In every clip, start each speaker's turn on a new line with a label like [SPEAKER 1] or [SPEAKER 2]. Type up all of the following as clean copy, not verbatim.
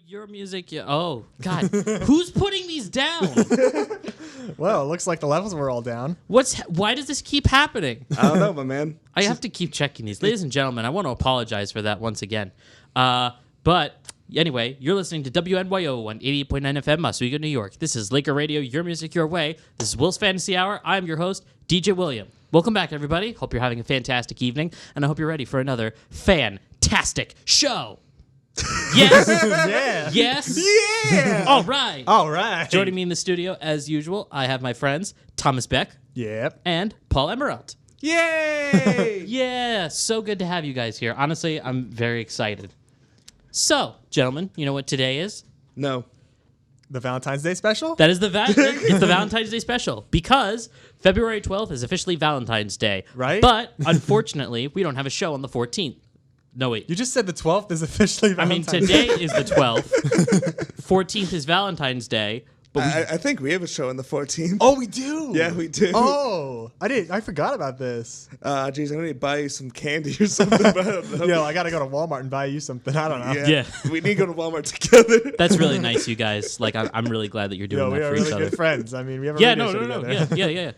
[SPEAKER 1] Your music, yeah. Oh, God. Who's putting these down?
[SPEAKER 2] Well, it looks like the levels were all down.
[SPEAKER 1] Why does this keep happening?
[SPEAKER 3] I don't know, my man.
[SPEAKER 1] I have to keep checking these. Ladies and gentlemen, I want to apologize for that once again. But anyway, you're listening to WNYO on 88.9 FM, Oswego, New York. This is Laker Radio, your music, your way. This is Will's Fantasy Hour. I'm your host, DJ William. Welcome back, everybody. Hope you're having a fantastic evening, and I hope you're ready for another fantastic show. Yes.
[SPEAKER 2] Yeah.
[SPEAKER 1] Yes.
[SPEAKER 3] Yeah.
[SPEAKER 1] All right.
[SPEAKER 2] All right.
[SPEAKER 1] Joining me in the studio, as usual, I have my friends Thomas Beck
[SPEAKER 2] Yep.
[SPEAKER 1] and Paul Emerald.
[SPEAKER 3] Yay!
[SPEAKER 1] Yeah, so good to have you guys here. Honestly, I'm very excited. So, gentlemen, you know what today is?
[SPEAKER 3] No.
[SPEAKER 2] The Valentine's Day special?
[SPEAKER 1] That is it's the Valentine's Day special because February 12th is officially Valentine's Day.
[SPEAKER 2] Right.
[SPEAKER 1] But unfortunately, we don't have a show on the 14th. No, wait.
[SPEAKER 2] You just said the 12th is officially Valentine's Day.
[SPEAKER 1] Today is the 12th. 14th is Valentine's Day. But
[SPEAKER 3] I think we have a show on the 14th.
[SPEAKER 2] Oh, we do?
[SPEAKER 3] Yeah, we do.
[SPEAKER 2] Oh, I forgot about this.
[SPEAKER 3] Geez, I need to buy you some candy or something. But I don't know.
[SPEAKER 2] Yo, I got to go to Walmart and buy you something. I don't know.
[SPEAKER 1] Yeah.
[SPEAKER 3] We need to go to Walmart together.
[SPEAKER 1] that's really nice, you guys. Like, I'm really glad that you're doing
[SPEAKER 2] Yo, we
[SPEAKER 1] that
[SPEAKER 2] are
[SPEAKER 1] for
[SPEAKER 2] really
[SPEAKER 1] each other.
[SPEAKER 2] good friends. I mean, we have a
[SPEAKER 1] Yeah,
[SPEAKER 2] radio
[SPEAKER 1] no.
[SPEAKER 2] show together.
[SPEAKER 1] Yeah.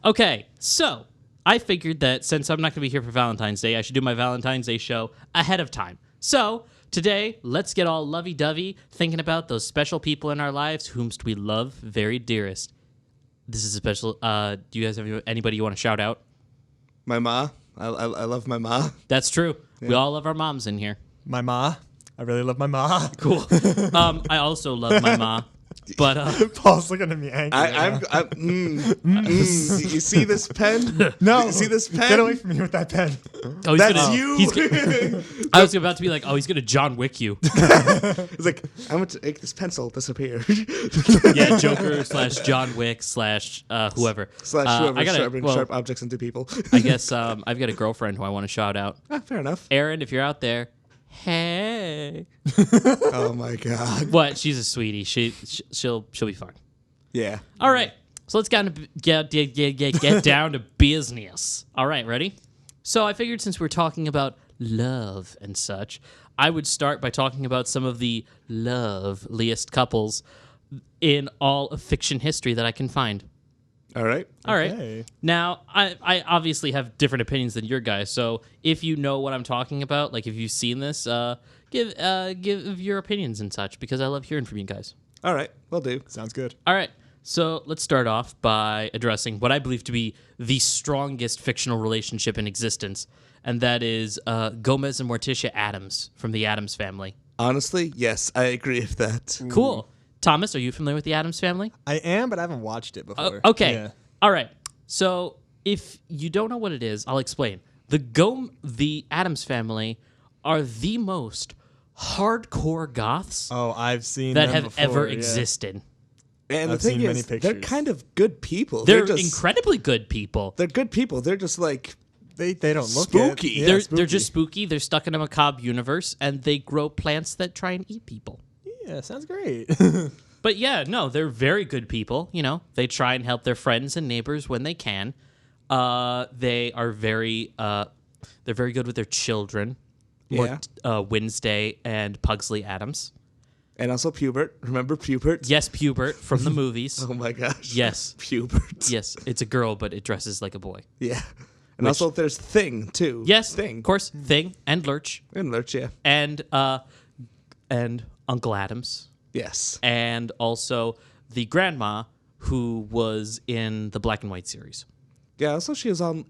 [SPEAKER 1] Okay, so I figured that since I'm not going to be here for Valentine's Day, I should do my Valentine's Day show ahead of time. So today, let's get all lovey-dovey thinking about those special people in our lives whomst we love very dearest. This is a special. Do you guys have anybody you want to shout out?
[SPEAKER 3] My ma. I love my ma.
[SPEAKER 1] That's true. Yeah. We all love our moms in here.
[SPEAKER 2] My ma. I really love my ma.
[SPEAKER 1] Cool. I also love my ma. But
[SPEAKER 2] Paul's looking at me angry.
[SPEAKER 3] You see this pen?
[SPEAKER 2] No.
[SPEAKER 3] You see this pen?
[SPEAKER 2] Get away from me with that pen.
[SPEAKER 1] Oh,
[SPEAKER 3] That's you.
[SPEAKER 1] I was about to be like, oh, he's gonna John Wick you.
[SPEAKER 3] It's like, I'm going to make this pencil disappear.
[SPEAKER 1] Yeah, Joker / John Wick / whoever.
[SPEAKER 3] Whoever sharp objects into people.
[SPEAKER 1] I guess I've got a girlfriend who I want to shout out.
[SPEAKER 3] Fair enough.
[SPEAKER 1] Erin, if you're out there, hey.
[SPEAKER 3] Oh my God.
[SPEAKER 1] What? She's a sweetie. She'll be fine.
[SPEAKER 3] Yeah.
[SPEAKER 1] All right. So let's get down to business. All right, ready? So I figured since we're talking about love and such, I would start by talking about some of the loveliest couples in all of fiction history that I can find.
[SPEAKER 3] All right.
[SPEAKER 1] All right.
[SPEAKER 2] Okay.
[SPEAKER 1] Now, I obviously have different opinions than your guys, so if you know what I'm talking about, like if you've seen this, give your opinions and such, because I love hearing from you guys.
[SPEAKER 3] All right. Will do.
[SPEAKER 2] Sounds good.
[SPEAKER 1] All right. So let's start off by addressing what I believe to be the strongest fictional relationship in existence, and that is Gomez and Morticia Addams from the Addams Family.
[SPEAKER 3] Honestly, yes, I agree with that.
[SPEAKER 1] Cool. Thomas, are you familiar with the Addams Family?
[SPEAKER 2] I am, but I haven't watched it before.
[SPEAKER 1] Okay.
[SPEAKER 2] Yeah.
[SPEAKER 1] All right. So if you don't know what it is, I'll explain. The Addams Family are the most hardcore goths
[SPEAKER 2] Oh, I've seen
[SPEAKER 1] that
[SPEAKER 2] them
[SPEAKER 1] have
[SPEAKER 2] before,
[SPEAKER 1] ever
[SPEAKER 2] yeah.
[SPEAKER 1] existed.
[SPEAKER 3] And
[SPEAKER 2] I've
[SPEAKER 3] the thing
[SPEAKER 2] seen many
[SPEAKER 3] is, they're
[SPEAKER 2] pictures.
[SPEAKER 3] kind of good people.
[SPEAKER 1] They're
[SPEAKER 3] just
[SPEAKER 1] incredibly good people.
[SPEAKER 3] They're good people. They're just like
[SPEAKER 2] They don't look
[SPEAKER 3] Spooky.
[SPEAKER 2] It. Yeah,
[SPEAKER 1] they're
[SPEAKER 2] spooky.
[SPEAKER 1] just spooky. They're stuck in a macabre universe, and they grow plants that try and eat people.
[SPEAKER 2] Yeah, sounds great.
[SPEAKER 1] But yeah, no, they're very good people. You know, they try and help their friends and neighbors when they can. They are they're very good with their children.
[SPEAKER 3] Yeah.
[SPEAKER 1] Wednesday and Pugsley Addams.
[SPEAKER 3] And also Pubert. Remember Pubert?
[SPEAKER 1] Yes, Pubert from the movies.
[SPEAKER 3] Oh my gosh.
[SPEAKER 1] Yes.
[SPEAKER 3] Pubert.
[SPEAKER 1] Yes, it's a girl, but it dresses like a boy.
[SPEAKER 3] Yeah. And also there's Thing too.
[SPEAKER 1] Yes,
[SPEAKER 3] Thing.
[SPEAKER 1] of course, Thing and Lurch
[SPEAKER 3] And Lurch, yeah.
[SPEAKER 1] and Uncle Adams.
[SPEAKER 3] Yes.
[SPEAKER 1] And also the grandma who was in the Black and White series.
[SPEAKER 3] Yeah, also she was in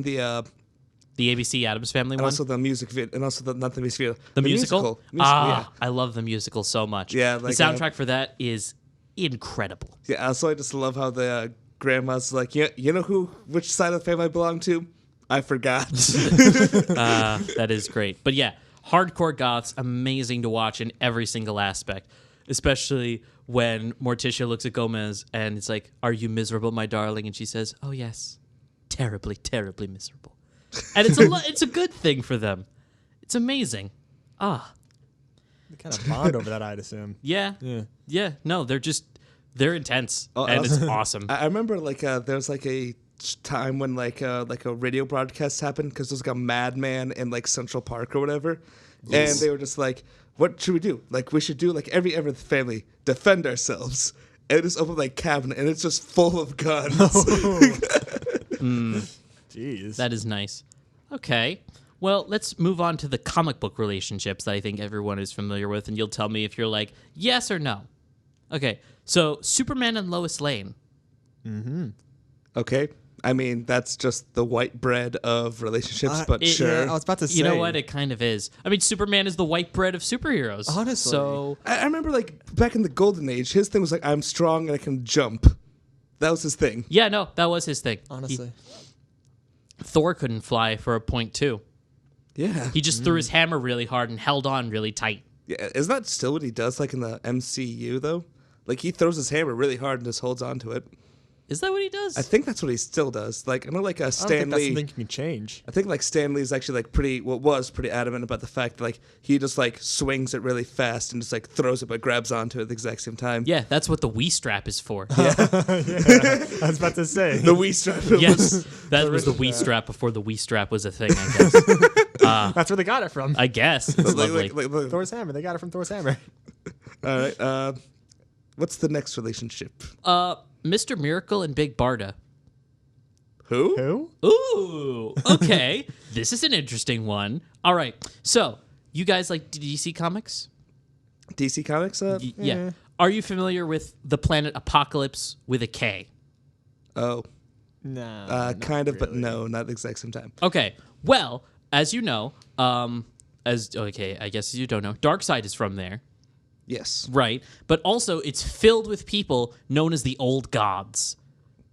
[SPEAKER 3] the
[SPEAKER 1] The ABC Addams Family
[SPEAKER 3] and
[SPEAKER 1] one.
[SPEAKER 3] also the music video, and also not the music video.
[SPEAKER 1] The musical?
[SPEAKER 3] Yeah.
[SPEAKER 1] I love the musical so much.
[SPEAKER 3] Yeah,
[SPEAKER 1] the
[SPEAKER 3] like,
[SPEAKER 1] soundtrack for that is incredible.
[SPEAKER 3] Yeah, also I just love how the grandma's like, yeah, you know which side of the family I belong to? I forgot.
[SPEAKER 1] That is great. But yeah, hardcore goths, amazing to watch in every single aspect, especially when Morticia looks at Gomez and it's like, "Are you miserable, my darling?" And she says, "Oh yes, terribly, terribly miserable." And it's a good thing for them. It's amazing.
[SPEAKER 2] They kind of bond over that, I'd assume.
[SPEAKER 1] Yeah. No, they're intense, and it's awesome.
[SPEAKER 3] I remember there was like a time when like a radio broadcast happened because there was like a madman in like Central Park or whatever, And they were just like, what should we do? Like, we should do like every Everett family, defend ourselves. And just open my cabinet, and it's just full of guns.
[SPEAKER 2] Jeez.
[SPEAKER 1] That is nice. Okay. Well, let's move on to the comic book relationships that I think everyone is familiar with, and you'll tell me if you're like, yes or no. Okay. So, Superman and Lois Lane.
[SPEAKER 3] Okay. I mean, that's just the white bread of relationships, but sure.
[SPEAKER 2] Yeah, I was about to say.
[SPEAKER 1] You know what? It kind of is. I mean, Superman is the white bread of superheroes.
[SPEAKER 2] Honestly.
[SPEAKER 1] So,
[SPEAKER 3] I remember, like, back in the Golden Age, his thing was like, I'm strong and I can jump. That was his thing.
[SPEAKER 1] yeah, no, that was his thing.
[SPEAKER 2] Honestly.
[SPEAKER 1] Thor couldn't fly for a point, too.
[SPEAKER 3] Yeah.
[SPEAKER 1] He just threw his hammer really hard and held on really tight.
[SPEAKER 3] Yeah. Isn't that still what he does, like, in the MCU, though? Like, he throws his hammer really hard and just holds on to it.
[SPEAKER 1] Is that what he does?
[SPEAKER 3] I think that's what he still does. Like, I know, like,
[SPEAKER 2] I don't
[SPEAKER 3] Stan
[SPEAKER 2] think that's
[SPEAKER 3] Lee.
[SPEAKER 2] something you can change.
[SPEAKER 3] I think like Stan Lee's actually like was pretty adamant about the fact that like he just like swings it really fast and just like throws it but grabs onto it at the exact same time.
[SPEAKER 1] Yeah, that's what the Wii strap is for.
[SPEAKER 2] Yeah, I was about to say.
[SPEAKER 3] The Wii strap.
[SPEAKER 1] Yes, that was the Wii strap before the Wii strap was a thing, I guess.
[SPEAKER 2] That's where they got it from.
[SPEAKER 1] I guess. It's lovely.
[SPEAKER 2] Thor's hammer. They got it from Thor's hammer.
[SPEAKER 3] All right. What's the next relationship?
[SPEAKER 1] Mr. Miracle and Big Barda.
[SPEAKER 3] Who?
[SPEAKER 2] Who?
[SPEAKER 1] Ooh, okay. This is an interesting one. All right. So, you guys like DC Comics?
[SPEAKER 3] DC Comics?
[SPEAKER 1] Yeah. Are you familiar with the planet Apocalypse with a K?
[SPEAKER 3] Oh.
[SPEAKER 2] No.
[SPEAKER 3] Kind of, but no, not at the exact same time.
[SPEAKER 1] Okay. Well, as you know, I guess you don't know, Darkseid is from there.
[SPEAKER 3] Yes.
[SPEAKER 1] Right. But also, it's filled with people known as the Old Gods.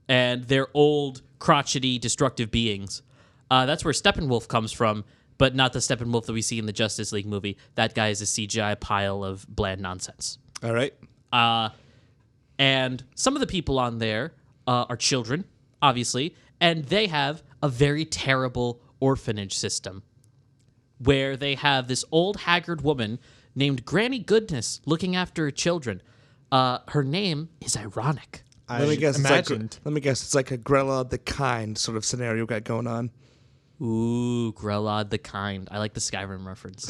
[SPEAKER 1] And they're old, crotchety, destructive beings. That's where Steppenwolf comes from, but not the Steppenwolf that we see in the Justice League movie. That guy is a CGI pile of bland nonsense.
[SPEAKER 3] All right.
[SPEAKER 1] And some of the people on there are children, obviously, and they have a very terrible orphanage system where they have this old, haggard woman named Granny Goodness looking after her children. Her name is ironic.
[SPEAKER 3] Let me guess.
[SPEAKER 2] Imagined.
[SPEAKER 3] Let me guess. It's like a Grella the Kind sort of scenario got going on.
[SPEAKER 1] Ooh, Grelod the Kind. I like the Skyrim reference.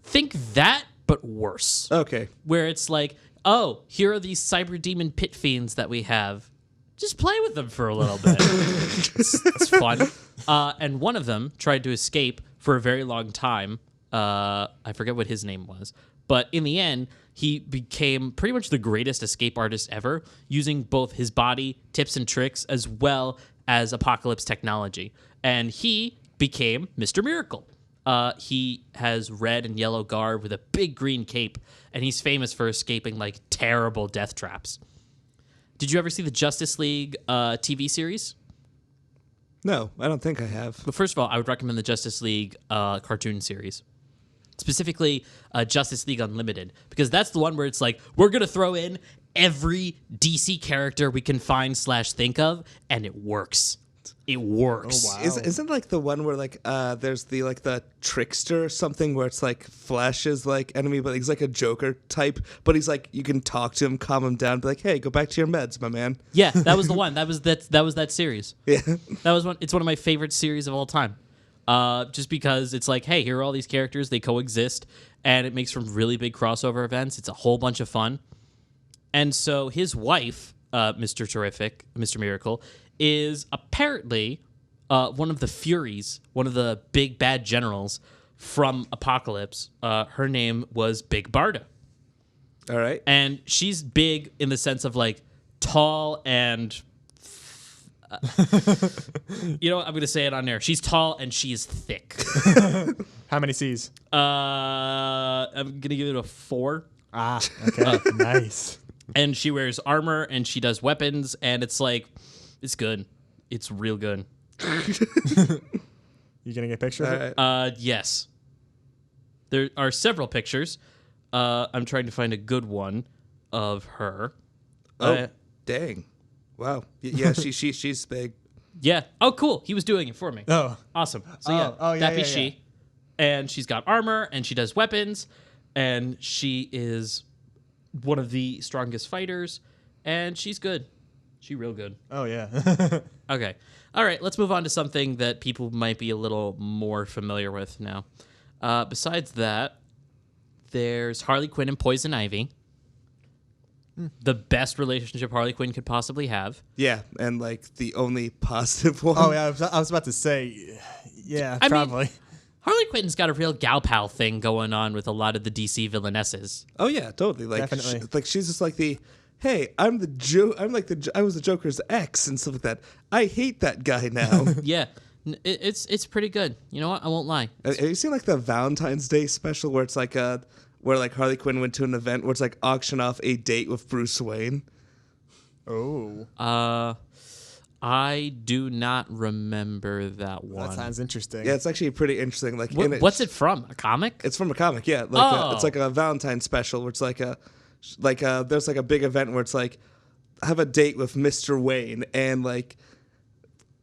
[SPEAKER 1] Think that, but worse.
[SPEAKER 3] Okay.
[SPEAKER 1] Where it's like, oh, here are these cyber demon pit fiends that we have. Just play with them for a little bit. it's fun. And one of them tried to escape for a very long time. I forget what his name was. But in the end, he became pretty much the greatest escape artist ever, using both his body, tips and tricks, as well as Apocalypse technology. And he became Mr. Miracle. He has red and yellow garb with a big green cape, and he's famous for escaping like terrible death traps. Did you ever see the Justice League TV series?
[SPEAKER 3] No, I don't think I have.
[SPEAKER 1] But first of all, I would recommend the Justice League cartoon series. Specifically, Justice League Unlimited, because that's the one where it's like, we're going to throw in every DC character we can find / think of, and it works. It works.
[SPEAKER 2] Oh, wow.
[SPEAKER 3] Isn't like the one where like there's the trickster or something where it's like Flash's like enemy, but he's like a Joker type, but he's like you can talk to him, calm him down, be like, hey, go back to your meds, my man.
[SPEAKER 1] Yeah, that was the one. That was that series.
[SPEAKER 3] Yeah.
[SPEAKER 1] That was one. It's one of my favorite series of all time. Just because it's like, hey, here are all these characters, they coexist, and it makes for really big crossover events. It's a whole bunch of fun. And so his wife, Mr. Miracle, is apparently one of the Furies, one of the big bad generals from Apocalypse. Her name was Big Barda.
[SPEAKER 3] All right.
[SPEAKER 1] And she's big in the sense of like tall and you know, I'm going to say it on air. She's tall and she is thick.
[SPEAKER 2] How many C's?
[SPEAKER 1] I'm going to give it a 4.
[SPEAKER 2] Ah, okay. Nice.
[SPEAKER 1] And she wears armor and she does weapons, and it's like, it's good. It's real good.
[SPEAKER 2] You gonna get a picture of it?
[SPEAKER 1] Yes. There are several pictures. I'm trying to find a good one of her.
[SPEAKER 3] Oh, dang. Wow. Yeah, she's big.
[SPEAKER 1] Yeah. Oh, cool. He was doing it for me.
[SPEAKER 2] Oh.
[SPEAKER 1] Awesome. So yeah,
[SPEAKER 2] yeah,
[SPEAKER 1] that be she. And she's got armor and she does weapons, and she is one of the strongest fighters, and she's good. She real good.
[SPEAKER 2] Oh, yeah.
[SPEAKER 1] Okay. All right, let's move on to something that people might be a little more familiar with now. Besides that, there's Harley Quinn and Poison Ivy. The best relationship Harley Quinn could possibly have.
[SPEAKER 3] Yeah, and like the only positive one.
[SPEAKER 2] Oh yeah, I was about to say, yeah,
[SPEAKER 1] I
[SPEAKER 2] probably.
[SPEAKER 1] mean, Harley Quinn's got a real gal pal thing going on with a lot of the DC villainesses.
[SPEAKER 3] Oh yeah, totally. Like,
[SPEAKER 2] Definitely.
[SPEAKER 3] she's just like the, hey, I was the Joker's ex and stuff like that. I hate that guy now.
[SPEAKER 1] Yeah, it's pretty good. You know what? I won't lie.
[SPEAKER 3] Have you seen like the Valentine's Day special where it's like where like Harley Quinn went to an event where it's like auction off a date with Bruce Wayne?
[SPEAKER 2] Oh,
[SPEAKER 1] I do not remember that one.
[SPEAKER 2] that sounds interesting.
[SPEAKER 3] Yeah, it's actually pretty interesting. Like,
[SPEAKER 1] What's it from? A comic?
[SPEAKER 3] It's from a comic. Yeah, like it's
[SPEAKER 1] Oh.
[SPEAKER 3] like a Valentine special where it's like there's like a big event where it's like have a date with Mr. Wayne, and like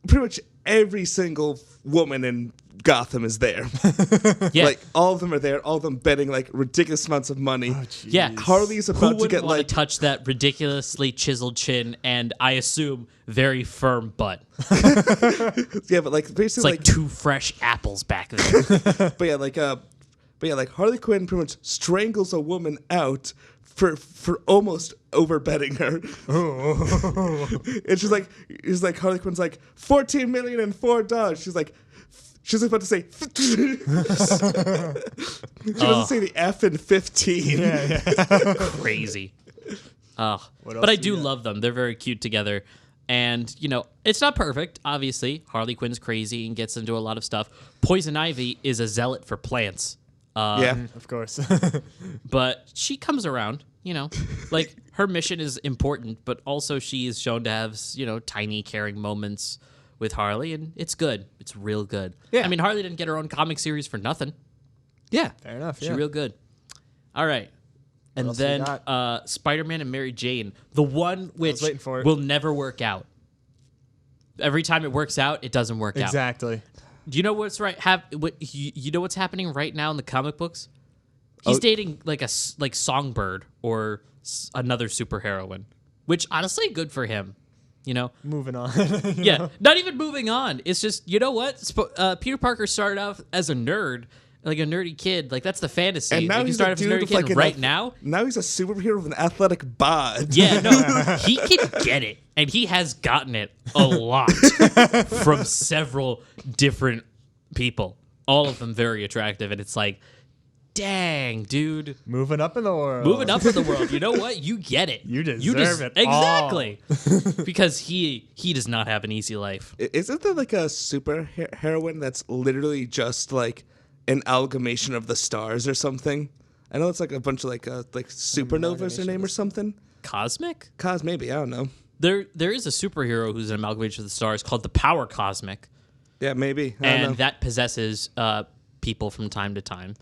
[SPEAKER 3] pretty much every single woman in Gotham is there.
[SPEAKER 1] Yeah.
[SPEAKER 3] Like all of them are there, all of them betting like ridiculous amounts of money.
[SPEAKER 2] Oh, jeez.
[SPEAKER 1] Yeah.
[SPEAKER 3] Harley's
[SPEAKER 1] Who
[SPEAKER 3] about to
[SPEAKER 1] wouldn't
[SPEAKER 3] get
[SPEAKER 1] want
[SPEAKER 3] like
[SPEAKER 1] to touch that ridiculously chiseled chin and, I assume, very firm butt?
[SPEAKER 3] yeah, but like
[SPEAKER 1] It's
[SPEAKER 3] basically
[SPEAKER 1] like two fresh apples back there.
[SPEAKER 3] but yeah, like Harley Quinn pretty much strangles a woman out for almost overbetting her. And she's like Harley Quinn's like $14 million and $4. She's about to say she doesn't say the F in 15.
[SPEAKER 1] Crazy. Oh,
[SPEAKER 2] What
[SPEAKER 1] but
[SPEAKER 2] else
[SPEAKER 1] I
[SPEAKER 2] do you
[SPEAKER 1] do
[SPEAKER 2] got?
[SPEAKER 1] love them. They're very cute together. And, you know, it's not perfect, obviously. Harley Quinn's crazy and gets into a lot of stuff. Poison Ivy is a zealot for plants.
[SPEAKER 3] Yeah.
[SPEAKER 2] Of course.
[SPEAKER 1] But she comes around, you know. Like, her mission is important, but also she is shown to have, you know, tiny, caring moments with Harley, and it's good. It's real good.
[SPEAKER 3] Yeah.
[SPEAKER 1] I mean, Harley didn't get her own comic series for nothing.
[SPEAKER 3] Yeah.
[SPEAKER 2] Fair enough.
[SPEAKER 1] She's
[SPEAKER 2] Yeah.
[SPEAKER 1] real good. All right. And
[SPEAKER 2] else we
[SPEAKER 1] then
[SPEAKER 2] got?
[SPEAKER 1] Spider-Man and Mary Jane, the one which
[SPEAKER 2] waiting for it.
[SPEAKER 1] will never work out. Every time it works out, it doesn't work out.
[SPEAKER 2] Exactly.
[SPEAKER 1] Do you know what's right? You know what's happening right now in the comic books? He's dating like Songbird or another superheroine, which honestly, good for him. You know,
[SPEAKER 2] Moving on.
[SPEAKER 1] yeah, not even moving on. It's just, you know what? Peter Parker started off as a nerd, like a nerdy kid. Like, that's the fantasy.
[SPEAKER 3] And now
[SPEAKER 1] like, he
[SPEAKER 3] he's
[SPEAKER 1] started
[SPEAKER 3] a
[SPEAKER 1] off as a
[SPEAKER 3] dude
[SPEAKER 1] nerdy
[SPEAKER 3] with
[SPEAKER 1] kid.
[SPEAKER 3] like an
[SPEAKER 1] Right now,
[SPEAKER 3] Now he's a superhero with an athletic bod.
[SPEAKER 1] yeah, no, he can get it, and he has gotten it a lot from several different people. All of them very attractive, and it's like, dang, dude.
[SPEAKER 2] Moving up in the world.
[SPEAKER 1] Moving up in the world, you know what? You get it.
[SPEAKER 2] You deserve it
[SPEAKER 1] exactly, because he does not have an easy life.
[SPEAKER 3] Isn't there like a super heroine that's literally just like an amalgamation of the stars or something? I know it's like a bunch of like supernovas her name or something.
[SPEAKER 1] Cosmic?
[SPEAKER 3] Maybe, I don't know.
[SPEAKER 1] There is a superhero who's an amalgamation of the stars called the Power Cosmic,
[SPEAKER 3] Yeah, maybe. I don't know.
[SPEAKER 1] and that possesses people from time to time.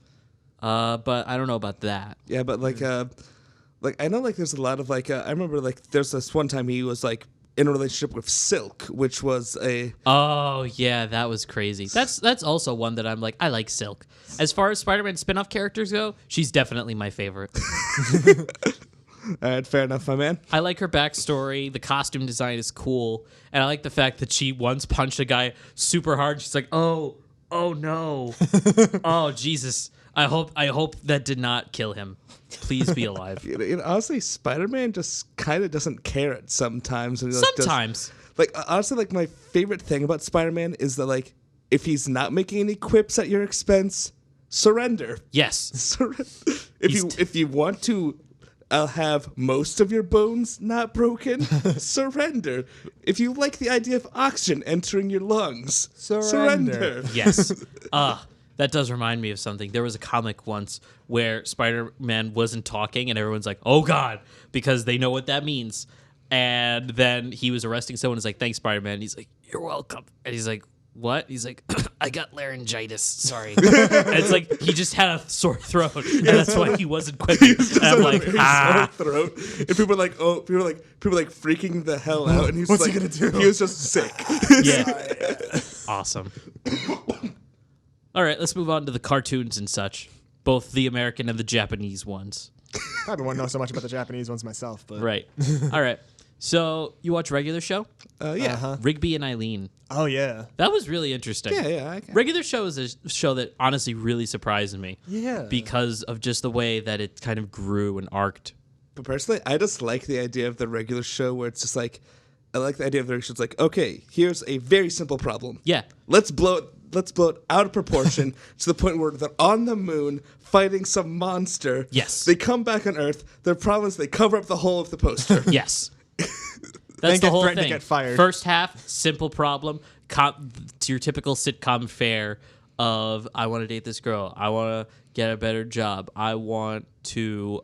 [SPEAKER 1] But I don't know about that.
[SPEAKER 3] Yeah, but like I know like there's a lot of like I remember like there's this one time he was like in a relationship with Silk, which was a
[SPEAKER 1] Oh yeah, that was crazy. That's also one that I'm like, I like Silk. As far as Spider-Man spin-off characters go, she's definitely my favorite.
[SPEAKER 3] all right, fair enough, my man.
[SPEAKER 1] I like her backstory. The costume design is cool, and I like the fact that she once punched a guy super hard. She's like, oh no, oh Jesus. I hope that did not kill him. Please be alive.
[SPEAKER 3] You know, honestly, Spider-Man just kind of doesn't care at sometimes. And he, like,
[SPEAKER 1] Sometimes.
[SPEAKER 3] Honestly, like my favorite thing about Spider-Man is that like if he's not making any quips at your expense, surrender.
[SPEAKER 1] Yes.
[SPEAKER 3] If you want to have most of your bones not broken, surrender. If you like the idea of oxygen entering your lungs, surrender.
[SPEAKER 1] Yes. That does remind me of something. There was a comic once where Spider-Man wasn't talking, and everyone's like, oh, God, because they know what that means. And then he was arresting someone. He's like, thanks, Spider-Man. He's like, you're welcome. And he's like, what? He's like, I got laryngitis. Sorry. And it's like he just had a sore throat, and that's why he wasn't quipping. And I'm like,
[SPEAKER 3] Sore throat. And people are like, people are like freaking the hell out. And he's
[SPEAKER 2] What's
[SPEAKER 3] like,
[SPEAKER 2] he gonna do?
[SPEAKER 3] He was just sick.
[SPEAKER 1] yeah. Awesome. All right, let's move on to the cartoons and such, both the American and the Japanese ones.
[SPEAKER 2] Probably won't know so much about the Japanese ones myself, but
[SPEAKER 1] Right. All right. So you watch regular show?
[SPEAKER 3] Yeah.
[SPEAKER 2] Uh-huh.
[SPEAKER 1] Rigby and Eileen.
[SPEAKER 2] Oh yeah.
[SPEAKER 1] That was really interesting.
[SPEAKER 3] Yeah.
[SPEAKER 1] Regular show is a show that honestly really surprised me.
[SPEAKER 2] Yeah.
[SPEAKER 1] Because of just the way that it kind of grew and arced.
[SPEAKER 3] But personally, I just like the idea of the regular show where it's just like, I like the idea of the regular show. It's like, okay, here's a very simple problem.
[SPEAKER 1] Yeah.
[SPEAKER 3] Let's blow it out of proportion to the point where they're on the moon fighting some monster.
[SPEAKER 1] Yes.
[SPEAKER 3] They come back on Earth. Their problem is they cover up the hole of the poster.
[SPEAKER 1] Yes.
[SPEAKER 2] Then
[SPEAKER 1] That's the
[SPEAKER 2] get
[SPEAKER 1] whole
[SPEAKER 2] threatened to
[SPEAKER 1] thing.
[SPEAKER 2] get fired.
[SPEAKER 1] First half, simple problem. To your typical sitcom fare of, I want to date this girl. I want to get a better job. I want to...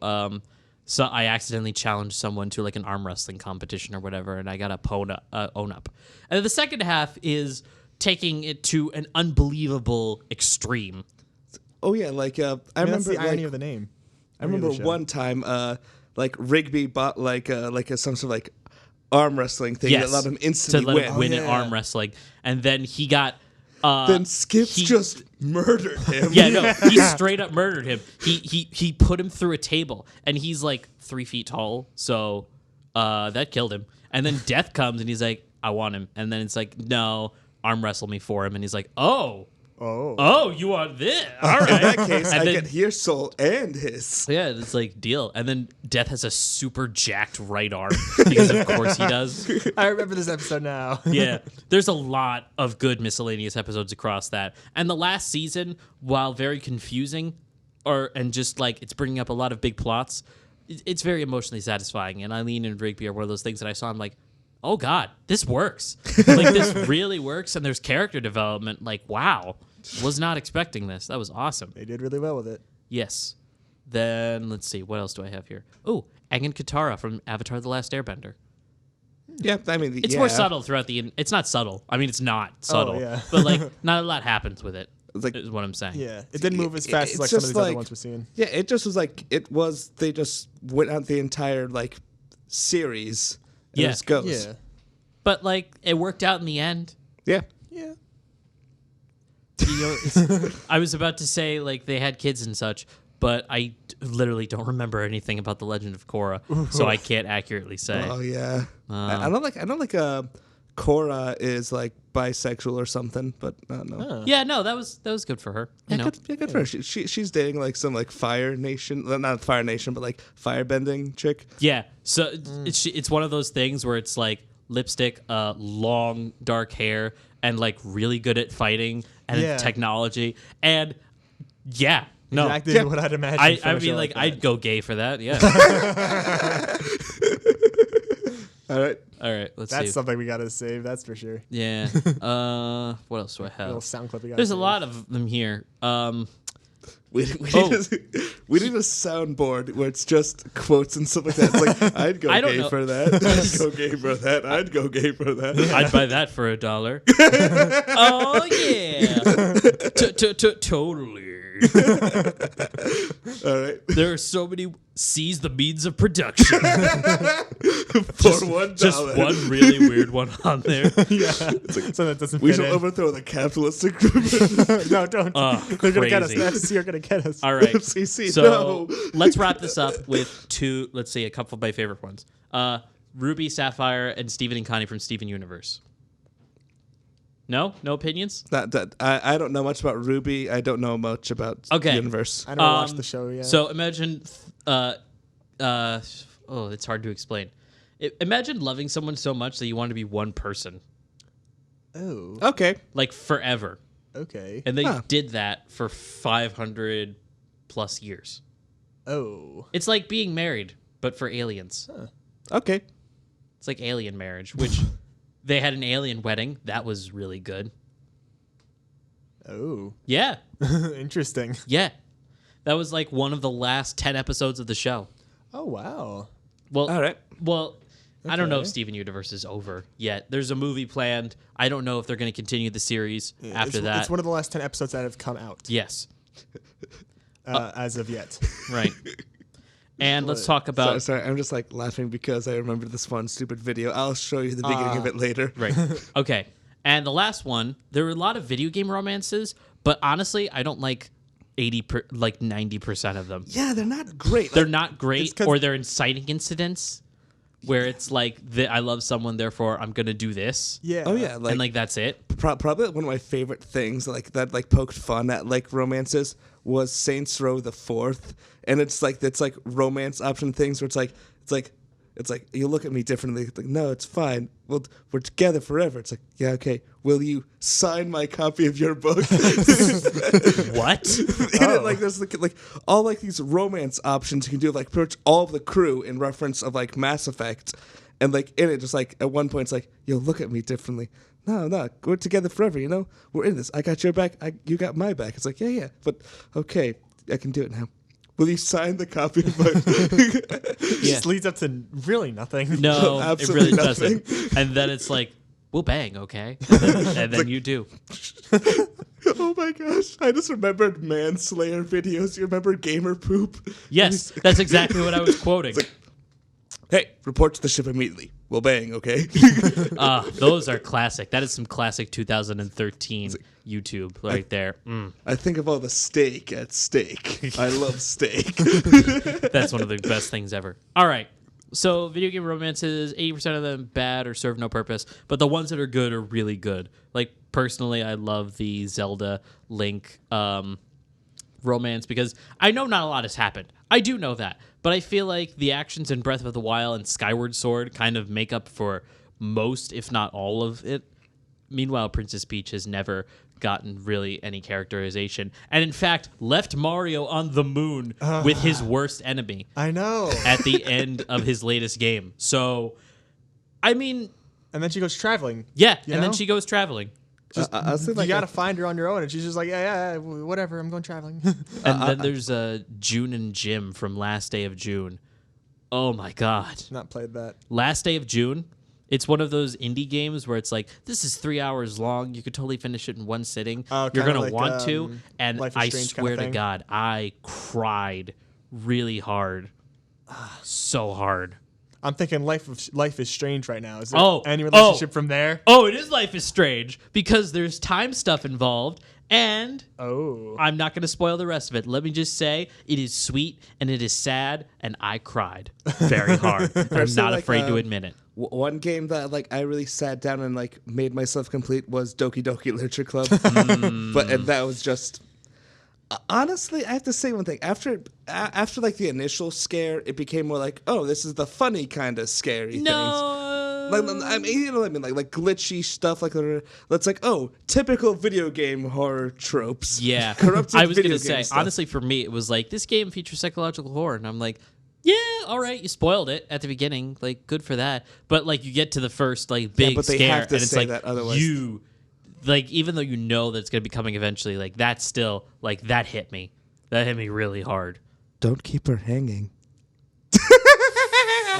[SPEAKER 1] So I accidentally challenged someone to like an arm wrestling competition or whatever, and I got to own up. And then the second half is taking it to an unbelievable extreme.
[SPEAKER 3] Oh yeah, like I remember
[SPEAKER 2] That's the irony
[SPEAKER 3] like,
[SPEAKER 2] of the name.
[SPEAKER 3] I remember one time like Rigby bought like some sort of like arm wrestling thing that allowed him
[SPEAKER 1] to
[SPEAKER 3] instantly
[SPEAKER 1] let him win
[SPEAKER 2] yeah.
[SPEAKER 1] at arm wrestling, and then he got.
[SPEAKER 3] Then Skips
[SPEAKER 1] he-
[SPEAKER 3] just murdered him.
[SPEAKER 1] Yeah, no, he straight up murdered him. He put him through a table, and he's like 3 feet tall, so that killed him. And then Death comes, and he's like, "I want him." And then it's like, "No, arm wrestle me for him." And he's like, "Oh, you want this? All right."
[SPEAKER 3] In that case,
[SPEAKER 1] And
[SPEAKER 3] I
[SPEAKER 1] then-
[SPEAKER 3] get your soul and his.
[SPEAKER 1] Yeah, it's like deal. And then Death has a super jacked right arm because of course he does.
[SPEAKER 2] I remember this episode now.
[SPEAKER 1] Yeah, there's a lot of good miscellaneous episodes across that. And the last season, while very confusing, and just like it's bringing up a lot of big plots, it's very emotionally satisfying. And Eileen and Rigby are one of those things that I saw. I'm like, oh god, this works. Like this really works. And there's character development. Like wow, was not expecting this. That was awesome.
[SPEAKER 2] They did really well with it.
[SPEAKER 1] Yes. Then let's see, what else do I have here? Oh, Aang and Katara from Avatar: The Last Airbender.
[SPEAKER 3] Yeah, I mean,
[SPEAKER 1] It's more subtle throughout it's not subtle. I mean, it's not subtle,
[SPEAKER 2] yeah.
[SPEAKER 1] but like not a lot happens with it.
[SPEAKER 3] It's like-
[SPEAKER 1] Is what I'm saying.
[SPEAKER 2] Yeah, it didn't move as fast as
[SPEAKER 3] it's
[SPEAKER 2] like some of
[SPEAKER 3] just
[SPEAKER 2] these other
[SPEAKER 3] like-
[SPEAKER 2] ones we've seen.
[SPEAKER 3] Yeah, it just was like they just went out the entire like series. And
[SPEAKER 1] Yeah.
[SPEAKER 3] it just goes.
[SPEAKER 2] Yeah,
[SPEAKER 1] But like it worked out in the end.
[SPEAKER 3] Yeah.
[SPEAKER 2] yeah.
[SPEAKER 1] You know, I was about to say like they had kids and such, but I literally don't remember anything about the Legend of Korra, so I can't accurately say.
[SPEAKER 3] Oh yeah. I don't like Korra is like bisexual or something, but no.
[SPEAKER 1] Yeah, no, that was good for her. You know.
[SPEAKER 3] Good for her. She's dating like some like Fire Nation, well, not Fire Nation, but like firebending chick.
[SPEAKER 1] Yeah, so it's one of those things where it's like lipstick, long dark hair, and like really good at fighting and
[SPEAKER 2] Yeah.
[SPEAKER 1] technology, and yeah, no,
[SPEAKER 2] Exactly what I'd imagine.
[SPEAKER 1] I
[SPEAKER 2] from a show
[SPEAKER 1] mean like
[SPEAKER 2] that.
[SPEAKER 1] I'd go gay for that. Yeah.
[SPEAKER 3] All right.
[SPEAKER 1] All right, let's
[SPEAKER 2] That's
[SPEAKER 1] see.
[SPEAKER 2] something we gotta save. That's for sure.
[SPEAKER 1] Yeah. What else do I
[SPEAKER 2] Little
[SPEAKER 1] have?
[SPEAKER 2] sound clip we got.
[SPEAKER 1] There's a lot of them here.
[SPEAKER 3] We need a soundboard where it's just quotes and stuff like that. It's like, I'd go
[SPEAKER 1] I don't
[SPEAKER 3] gay
[SPEAKER 1] know.
[SPEAKER 3] for that. I'd go gay for that. I'd go gay for that.
[SPEAKER 1] I'd buy that for $1. Oh yeah, totally.
[SPEAKER 3] All right.
[SPEAKER 1] There are so many. Seize the means of production.
[SPEAKER 3] For $1.
[SPEAKER 1] Just one really weird one on there.
[SPEAKER 2] Yeah, so that doesn't
[SPEAKER 3] We
[SPEAKER 2] fit
[SPEAKER 3] shall
[SPEAKER 2] in.
[SPEAKER 3] overthrow the capitalistic
[SPEAKER 2] No, don't. They're gonna get us.
[SPEAKER 1] Crazy.
[SPEAKER 2] The FCC are gonna get us.
[SPEAKER 1] All right.
[SPEAKER 3] FCC,
[SPEAKER 1] So
[SPEAKER 3] no.
[SPEAKER 1] let's wrap this up with two. Let's see, a couple of my favorite ones. Ruby, Sapphire, and Steven and Connie from Steven Universe. No opinions.
[SPEAKER 3] I don't know much about Ruby. I don't know much about
[SPEAKER 1] Okay.
[SPEAKER 3] Universe.
[SPEAKER 2] I never watched the show yet.
[SPEAKER 1] So imagine, it's hard to explain. Imagine loving someone so much that you want to be one person,
[SPEAKER 2] oh,
[SPEAKER 3] Okay.
[SPEAKER 1] like forever,
[SPEAKER 2] okay.
[SPEAKER 1] and they
[SPEAKER 3] Huh.
[SPEAKER 1] did that for 500 plus years.
[SPEAKER 2] Oh,
[SPEAKER 1] It's like being married, but for aliens.
[SPEAKER 3] Okay.
[SPEAKER 1] It's like alien marriage, which they had an alien wedding. That was really good.
[SPEAKER 2] oh,
[SPEAKER 1] Yeah.
[SPEAKER 2] interesting.
[SPEAKER 1] Yeah. That was like one of the last 10 episodes of the show.
[SPEAKER 2] Oh wow.
[SPEAKER 1] Well,
[SPEAKER 3] All right.
[SPEAKER 1] Well, I don't know if
[SPEAKER 2] Okay.
[SPEAKER 1] Steven Universe is over yet. There's a movie planned. I don't know if they're going to continue the series after
[SPEAKER 2] it's,
[SPEAKER 1] that.
[SPEAKER 2] it's one of the last 10 episodes that have come out
[SPEAKER 1] Yes.
[SPEAKER 2] as of yet.
[SPEAKER 1] Right. And let's talk about
[SPEAKER 3] Sorry, I'm just like laughing because I remember this one stupid video. I'll show you the beginning of it later.
[SPEAKER 1] right. Okay. And the last one, there were a lot of video game romances, but honestly, I don't like 90% of them.
[SPEAKER 3] Yeah, they're not great.
[SPEAKER 1] They're
[SPEAKER 3] Like,
[SPEAKER 1] not great,
[SPEAKER 2] It's 'cause-
[SPEAKER 1] or they're inciting incidents, where it's like I love someone, therefore I'm gonna do this.
[SPEAKER 2] Yeah.
[SPEAKER 3] Oh yeah,
[SPEAKER 1] And like that's it.
[SPEAKER 3] Probably one of my favorite things like that like poked fun at like romances was Saints Row the Fourth, and it's like romance option things where it's like you look at me differently. It's like, no, it's fine. Well, we're together forever. It's like, yeah, okay. Will you sign my copy of your book?
[SPEAKER 1] What?
[SPEAKER 3] And it, like there's like all like these romance options you can do with like pretty much all of the crew in reference of like Mass Effect, and like in it just like at one point it's like, yo, look at me differently. No, we're together forever. You know, we're in this. I got your back. You got my back. It's like, yeah, but okay, I can do it now. Will you sign the copy of my?
[SPEAKER 2] Just leads up to really nothing.
[SPEAKER 1] No, it
[SPEAKER 3] Absolutely
[SPEAKER 1] really
[SPEAKER 3] nothing.
[SPEAKER 1] doesn't. And then it's like, we'll bang, okay? And then you do.
[SPEAKER 3] Oh my gosh! I just remembered Manslayer videos. You remember Gamer Poop?
[SPEAKER 1] Yes, that's exactly what I was quoting.
[SPEAKER 3] Hey, report to the ship immediately. We'll bang, okay?
[SPEAKER 1] Those are classic. That is some classic 2013 YouTube right there.
[SPEAKER 3] I think of all the steak at stake. I love steak.
[SPEAKER 1] That's one of the best things ever. All right. So video game romances, 80% of them bad or serve no purpose, but the ones that are good are really good. Like personally, I love the Zelda Link romance because I know not a lot has happened. I do know that, but I feel like the actions in Breath of the Wild and Skyward Sword kind of make up for most, if not all of it. Meanwhile, Princess Peach has never gotten really any characterization, and in fact left Mario on the moon with his worst enemy.
[SPEAKER 2] I know.
[SPEAKER 1] At the end of his latest game. So, I mean,
[SPEAKER 2] And then she goes traveling.
[SPEAKER 1] yeah,
[SPEAKER 2] You
[SPEAKER 1] and then
[SPEAKER 2] know?
[SPEAKER 1] she goes traveling.
[SPEAKER 3] I was thinking
[SPEAKER 2] You got to find her on your own, and she's just like, yeah, whatever. I'm going traveling.
[SPEAKER 1] And then there's June and Jim from Last Day of June. Oh my god.
[SPEAKER 2] Not played that.
[SPEAKER 1] Last Day of June. It's one of those indie games where it's like, this is 3 hours long. You could totally finish it in one sitting.
[SPEAKER 2] Oh,
[SPEAKER 1] You're
[SPEAKER 2] kinda
[SPEAKER 1] going to
[SPEAKER 2] like,
[SPEAKER 1] want to. And
[SPEAKER 2] Life is
[SPEAKER 1] I
[SPEAKER 2] Strange
[SPEAKER 1] swear
[SPEAKER 2] kinda
[SPEAKER 1] to
[SPEAKER 2] thing.
[SPEAKER 1] God, I cried really hard. So hard.
[SPEAKER 2] I'm thinking Life is Strange right now. Is there
[SPEAKER 1] Oh,
[SPEAKER 2] any relationship from there?
[SPEAKER 1] Oh, it is Life is Strange because there's time stuff involved, and
[SPEAKER 2] Oh.
[SPEAKER 1] I'm not going to spoil the rest of it. Let me just say it is sweet and it is sad, and I cried very hard. I'm
[SPEAKER 3] Personally,
[SPEAKER 1] not
[SPEAKER 3] like,
[SPEAKER 1] afraid to admit it.
[SPEAKER 3] one game that like I really sat down and like made myself complete was Doki Doki Literature Club. And that was just honestly, I have to say one thing. After like the initial scare, it became more like, oh, this is the funny kind of scary things. Like, I mean, you know what I mean, like glitchy stuff, like that's like, oh, typical video game horror tropes.
[SPEAKER 1] Yeah,
[SPEAKER 3] Corrupted
[SPEAKER 1] I was
[SPEAKER 3] video
[SPEAKER 1] gonna say
[SPEAKER 3] game stuff.
[SPEAKER 1] honestly, for me, it was like this game features psychological horror, and I'm like, yeah, all right, you spoiled it at the beginning, like good for that. But like you get to the first like big
[SPEAKER 3] but they
[SPEAKER 1] scare,
[SPEAKER 3] have to
[SPEAKER 1] and it's
[SPEAKER 3] say
[SPEAKER 1] like
[SPEAKER 3] that otherwise.
[SPEAKER 1] you, like even though you know that it's gonna be coming eventually, like that's still like that hit me really hard.
[SPEAKER 3] Don't keep her hanging.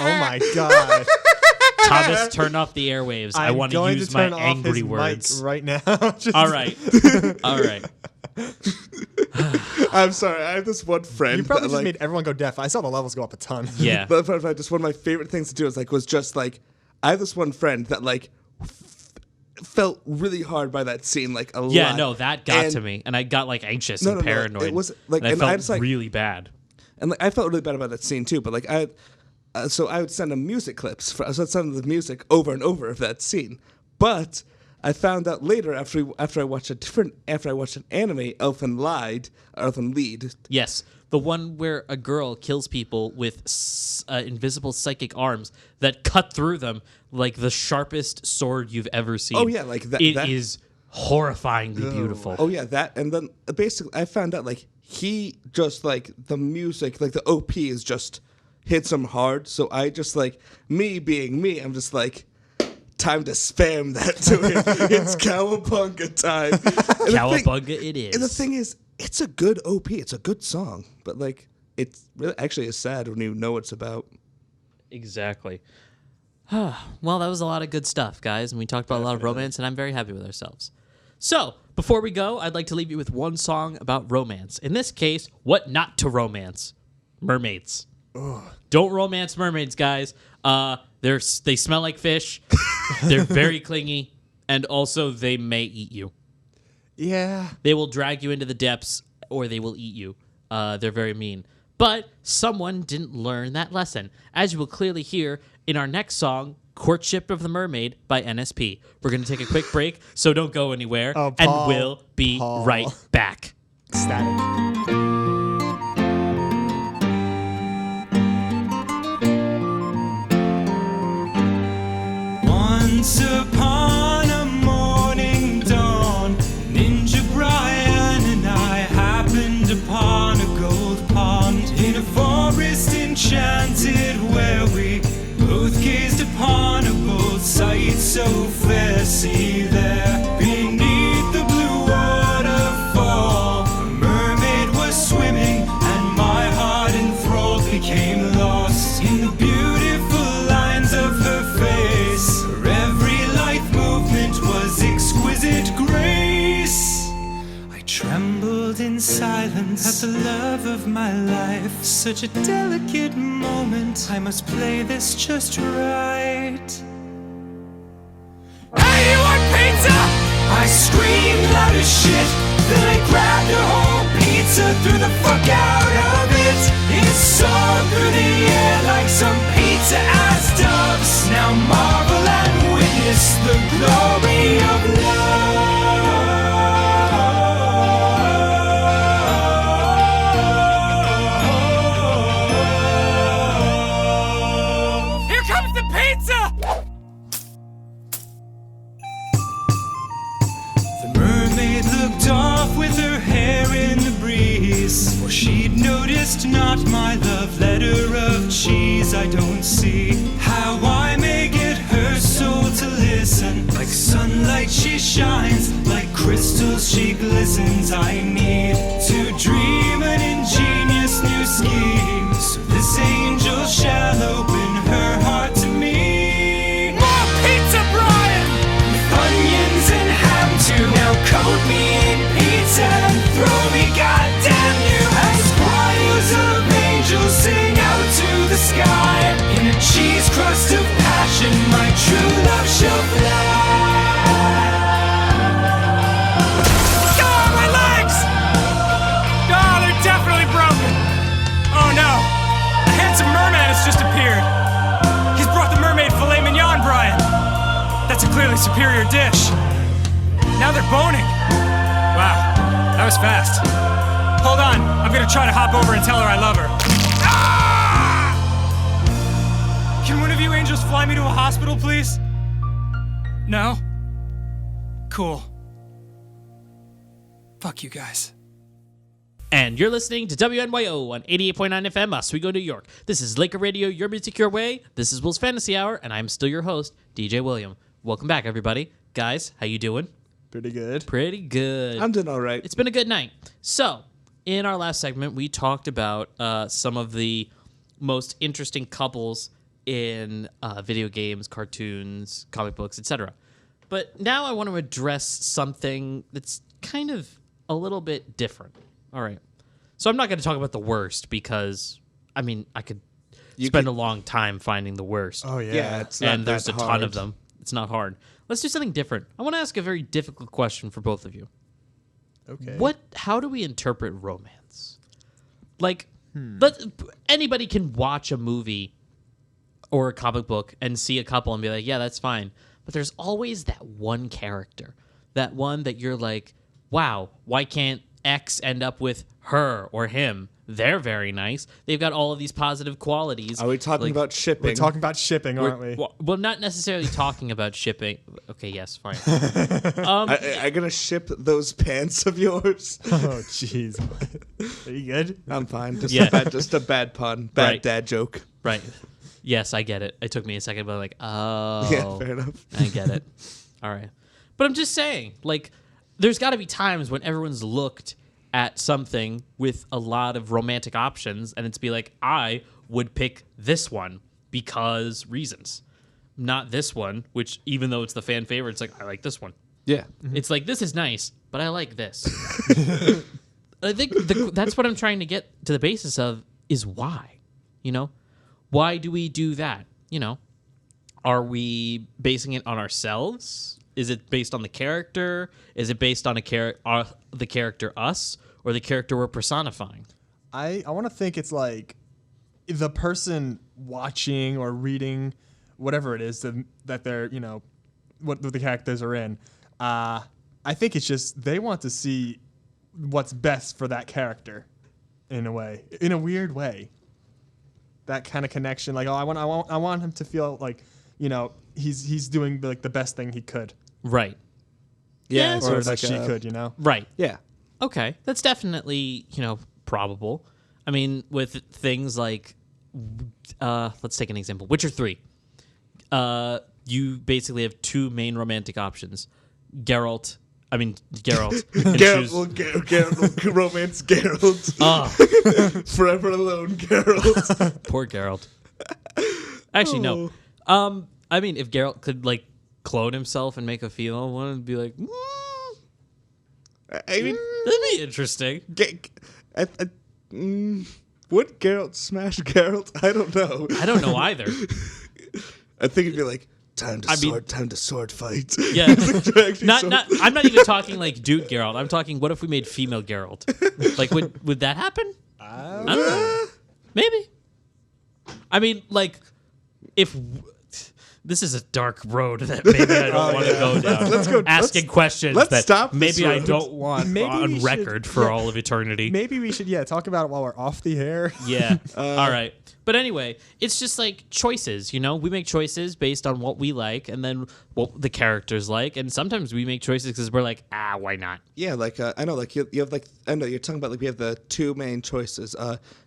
[SPEAKER 2] Oh my god.
[SPEAKER 1] Thomas, turn off the airwaves. I want to use my angry words
[SPEAKER 2] mic right now. Just-
[SPEAKER 1] All right, all right.
[SPEAKER 3] I'm sorry, I have this one friend.
[SPEAKER 2] You probably
[SPEAKER 3] that,
[SPEAKER 2] just
[SPEAKER 3] like,
[SPEAKER 2] made everyone go deaf. I saw the levels go up a ton.
[SPEAKER 1] Yeah.
[SPEAKER 3] But just one of my favorite things to do was just like I have this one friend that like felt really hard by that scene like a lot.
[SPEAKER 1] Yeah, no, that got
[SPEAKER 3] And-
[SPEAKER 1] to me, and I got like anxious
[SPEAKER 3] No,
[SPEAKER 1] and
[SPEAKER 3] no, no,
[SPEAKER 1] paranoid.
[SPEAKER 3] it was, like-
[SPEAKER 1] and I
[SPEAKER 3] and
[SPEAKER 1] felt
[SPEAKER 3] I just, like-
[SPEAKER 1] really bad.
[SPEAKER 3] And like I felt really bad about that scene too. But like so I would send him music clips. So I'd send him the music over and over of that scene. But I found out later after I watched an anime, Elfen Lied.
[SPEAKER 1] Yes, the one where a girl kills people with invisible psychic arms that cut through them like the sharpest sword you've ever seen.
[SPEAKER 3] Oh, yeah, like that-
[SPEAKER 1] It
[SPEAKER 3] that-
[SPEAKER 1] is horrifyingly beautiful.
[SPEAKER 3] Oh yeah, that, and then basically I found out like he just like the music, like the OP is just hits him hard. So I just like me being me, I'm just like, time to spam that to him. It's Cowabunga time. And
[SPEAKER 1] Cowabunga it is.
[SPEAKER 3] And the thing is, it's a good OP. It's a good song, but like it's really actually is sad when you know what it's about.
[SPEAKER 1] Exactly. Well, that was a lot of good stuff, guys, and we talked about a lot of romance, and I'm very happy with ourselves. So, before we go, I'd like to leave you with one song about romance. In this case, what not to romance? Mermaids. Don't romance mermaids, guys. They smell like fish. They're very clingy, and also they may eat you.
[SPEAKER 2] Yeah.
[SPEAKER 1] They will drag you into the depths, or they will eat you. They're very mean. But someone didn't learn that lesson, as you will clearly hear in our next song, Courtship of the Mermaid by NSP. We're going to take a quick break, so don't go anywhere,
[SPEAKER 2] Oh,
[SPEAKER 1] and
[SPEAKER 2] Paul,
[SPEAKER 1] we'll be right back.
[SPEAKER 2] Static.
[SPEAKER 4] Once upon a morning dawn, Ninja Brian and I happened upon a gold pond in a forest enchanted where we both gazed upon a bold sight so fair. See there, beneath the blue waterfall, a mermaid was swimming, and my heart enthralled became lost in the beautiful lines of her face. Her every lithe movement was exquisite grace. I trembled in silence at the love of my life. Such a delicate moment, I must play this just right. Hey, you want pizza? I screamed loud as shit. Then I grabbed a whole pizza, threw the fuck out of it. It soared through the air like some pizza-ass doves. Now marvel and witness the glory of love. Here comes the pizza! The mermaid looked off with her hair in the breeze, for she'd noticed not my love letter of cheese. I don't see how I may get her soul to listen. Like sunlight she shines, like crystals she glistens. I need to dream an ingenious new scheme, so this angel shall open her heart to me. More pizza, Brian! With onions and ham too. Now coat me in pizza and throw me, goddamn you, as choirs of angels sing out to the sky. In a cheese crust of passion, my true love shall fly. Oh, my legs! Oh, they're definitely broken. Oh no, a handsome merman has just appeared. He's brought the mermaid filet mignon, Brian. That's a clearly superior dish. Now they're boning. Wow, that was fast. Hold on, I'm gonna try to hop over and tell her I love her. Ah! Can one of you angels fly me to a hospital, please? No? Cool. Fuck you guys.
[SPEAKER 1] And you're listening to WNYO on 88.9 FM, Oswego, New York. This is Laker Radio, your music, your way. This is Will's Fantasy Hour, and I'm still your host, DJ William. Welcome back, everybody. Guys, how you doing?
[SPEAKER 2] Pretty good.
[SPEAKER 1] Pretty good.
[SPEAKER 3] I'm doing all right.
[SPEAKER 1] It's been a good night. So, in our last segment, we talked about some of the most interesting couples in video games, cartoons, comic books, etc. But now I want to address something that's kind of a little bit different. All right. So I'm not going to talk about the worst because, I mean, I could spend a long time finding the worst.
[SPEAKER 2] Oh, yeah.
[SPEAKER 3] Yeah, it's not
[SPEAKER 1] and there's
[SPEAKER 3] that
[SPEAKER 1] a ton
[SPEAKER 3] hard.
[SPEAKER 1] of them. It's not hard. Let's do something different. I want to ask a very difficult question for both of you.
[SPEAKER 2] Okay.
[SPEAKER 1] How do we interpret romance? Like, anybody can watch a movie or a comic book and see a couple and be like, yeah, that's fine. But there's always that one character, that one that you're like, wow, why can't X end up with her or him? They're very nice. They've got all of these positive qualities.
[SPEAKER 3] Are we talking about shipping?
[SPEAKER 2] We're talking about shipping, aren't we?
[SPEAKER 1] Well, not necessarily talking about shipping. Okay, yes, fine.
[SPEAKER 3] I gonna ship those pants of yours?
[SPEAKER 2] Oh, jeez. Are you good?
[SPEAKER 3] I'm fine.
[SPEAKER 1] Yeah.
[SPEAKER 3] Just a bad pun. Bad
[SPEAKER 1] Right.
[SPEAKER 3] dad joke.
[SPEAKER 1] Right. Yes, I get it. It took me a second, but I'm like, oh.
[SPEAKER 3] Yeah, fair enough.
[SPEAKER 1] I get it. All right. But I'm just saying, like, there's got to be times when everyone's looked at something with a lot of romantic options, and it's be like, I would pick this one because reasons. Not this one, which even though it's the fan favorite, it's like, I like this one.
[SPEAKER 3] Yeah.
[SPEAKER 1] It's like, this is nice, but I like this. I think that's what I'm trying to get to the basis of is why. You know? Why do we do that? You know? Are we basing it on ourselves? Is it based on the character? Is it based on the character us or the character we're personifying?
[SPEAKER 2] I want to think it's like the person watching or reading whatever it is that they're, what the characters are in. I think it's just they want to see what's best for that character in a weird way. That kind of connection, like, I want him to feel like, he's doing like the best thing he could.
[SPEAKER 1] Right.
[SPEAKER 3] Yeah,
[SPEAKER 2] Or
[SPEAKER 3] so it's
[SPEAKER 2] that
[SPEAKER 3] like
[SPEAKER 2] she could,
[SPEAKER 1] Right.
[SPEAKER 3] Yeah.
[SPEAKER 1] Okay. That's definitely, probable. I mean, with things like, let's take an example. Witcher 3. You basically have two main romantic options. Geralt. And
[SPEAKER 3] Geralt, romance Geralt. Forever alone, Geralt.
[SPEAKER 1] Poor Geralt. Actually, no. If Geralt could like clone himself and make a female one, it'd be like,
[SPEAKER 3] I mean,
[SPEAKER 1] that'd be interesting.
[SPEAKER 3] Would Geralt smash Geralt? I don't know.
[SPEAKER 1] I don't know either.
[SPEAKER 3] I think it'd be like time to sword fight.
[SPEAKER 1] Yeah. I'm not even talking like dude Geralt. I'm talking what if we made female Geralt? Like would that happen? I don't know. Maybe. I mean, like if this is a dark road that maybe I don't want to go down.
[SPEAKER 3] Let's go
[SPEAKER 1] asking questions
[SPEAKER 3] let's
[SPEAKER 1] that
[SPEAKER 3] stop this
[SPEAKER 1] maybe I
[SPEAKER 3] road.
[SPEAKER 1] don't want on record for all of eternity.
[SPEAKER 2] Maybe we should talk about it while we're off the air.
[SPEAKER 1] Yeah. All right. But anyway, it's just like choices, we make choices based on what we like and then what the characters like. And sometimes we make choices because we're like, why not?
[SPEAKER 3] Yeah, like, I know, like, you have, like, I know, you're talking about, like, we have the two main choices,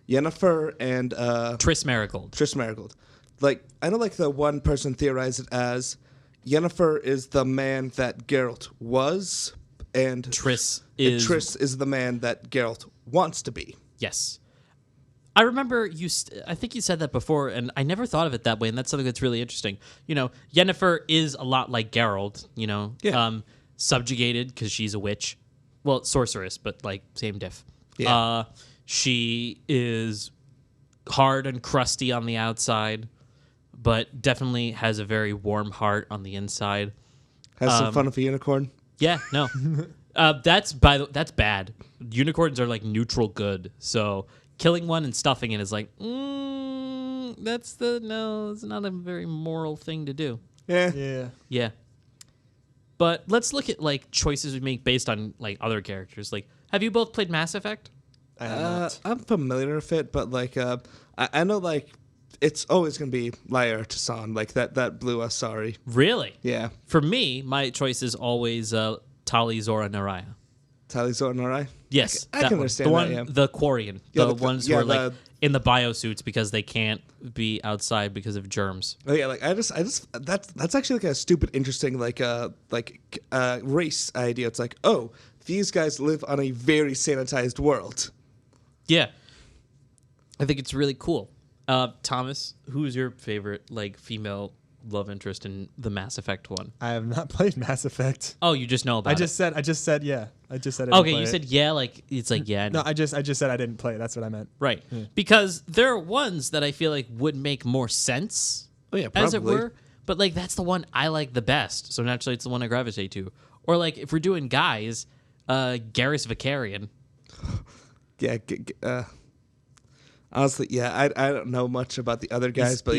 [SPEAKER 3] Yennefer and,
[SPEAKER 1] Triss Marigold.
[SPEAKER 3] Triss Marigold. Like, I know, like, the one person theorized it as Yennefer is the man that Geralt was, and
[SPEAKER 1] Triss
[SPEAKER 3] is the man that Geralt wants to be.
[SPEAKER 1] Yes. I remember I think you said that before, and I never thought of it that way, and that's something that's really interesting. Yennefer is a lot like Geralt, subjugated because she's a witch. Well, sorceress, but, like, same diff.
[SPEAKER 3] Yeah.
[SPEAKER 1] She is hard and crusty on the outside, but definitely has a very warm heart on the inside.
[SPEAKER 3] Has some fun with a unicorn.
[SPEAKER 1] Yeah, no. That's bad. Unicorns are, like, neutral good, so killing one and stuffing it is like, it's not a very moral thing to do.
[SPEAKER 3] Yeah.
[SPEAKER 1] Yeah. But let's look at like choices we make based on like other characters. Like, have you both played Mass Effect?
[SPEAKER 2] I have not.
[SPEAKER 3] I'm familiar with it, but like, I know like it's always gonna be Lyra Tassan, like that blew us. Sorry.
[SPEAKER 1] Really?
[SPEAKER 3] Yeah.
[SPEAKER 1] For me, my choice is always Tali, Zora, Naraya.
[SPEAKER 3] Tali, Zora, Naraya.
[SPEAKER 1] Yes,
[SPEAKER 3] I can understand
[SPEAKER 1] the one,
[SPEAKER 3] that. Yeah.
[SPEAKER 1] the Quarian,
[SPEAKER 3] Yeah,
[SPEAKER 1] the ones who
[SPEAKER 3] yeah,
[SPEAKER 1] are like in the biosuits because they can't be outside because of germs.
[SPEAKER 3] Oh yeah, like I just that's actually like a stupid interesting race idea. It's like, oh, these guys live on a very sanitized world.
[SPEAKER 1] Yeah, I think it's really cool. Thomas, who's your favorite like female love interest in the Mass Effect one?
[SPEAKER 2] I have not played Mass Effect.
[SPEAKER 1] Oh, you just know about
[SPEAKER 2] I
[SPEAKER 1] it.
[SPEAKER 2] just said yeah. I just said I didn't
[SPEAKER 1] Okay,
[SPEAKER 2] play
[SPEAKER 1] you
[SPEAKER 2] it.
[SPEAKER 1] said yeah, like it's like yeah.
[SPEAKER 2] No, I just said I didn't play it. That's what I meant.
[SPEAKER 1] Right. Because there are ones that I feel like would make more sense.
[SPEAKER 3] Oh yeah, probably.
[SPEAKER 1] As it were. But like that's the one I like the best. So naturally it's the one I gravitate to. Or like if we're doing guys, Garrus Vicarian.
[SPEAKER 3] Yeah. Honestly, yeah, I don't know much about the other guys, but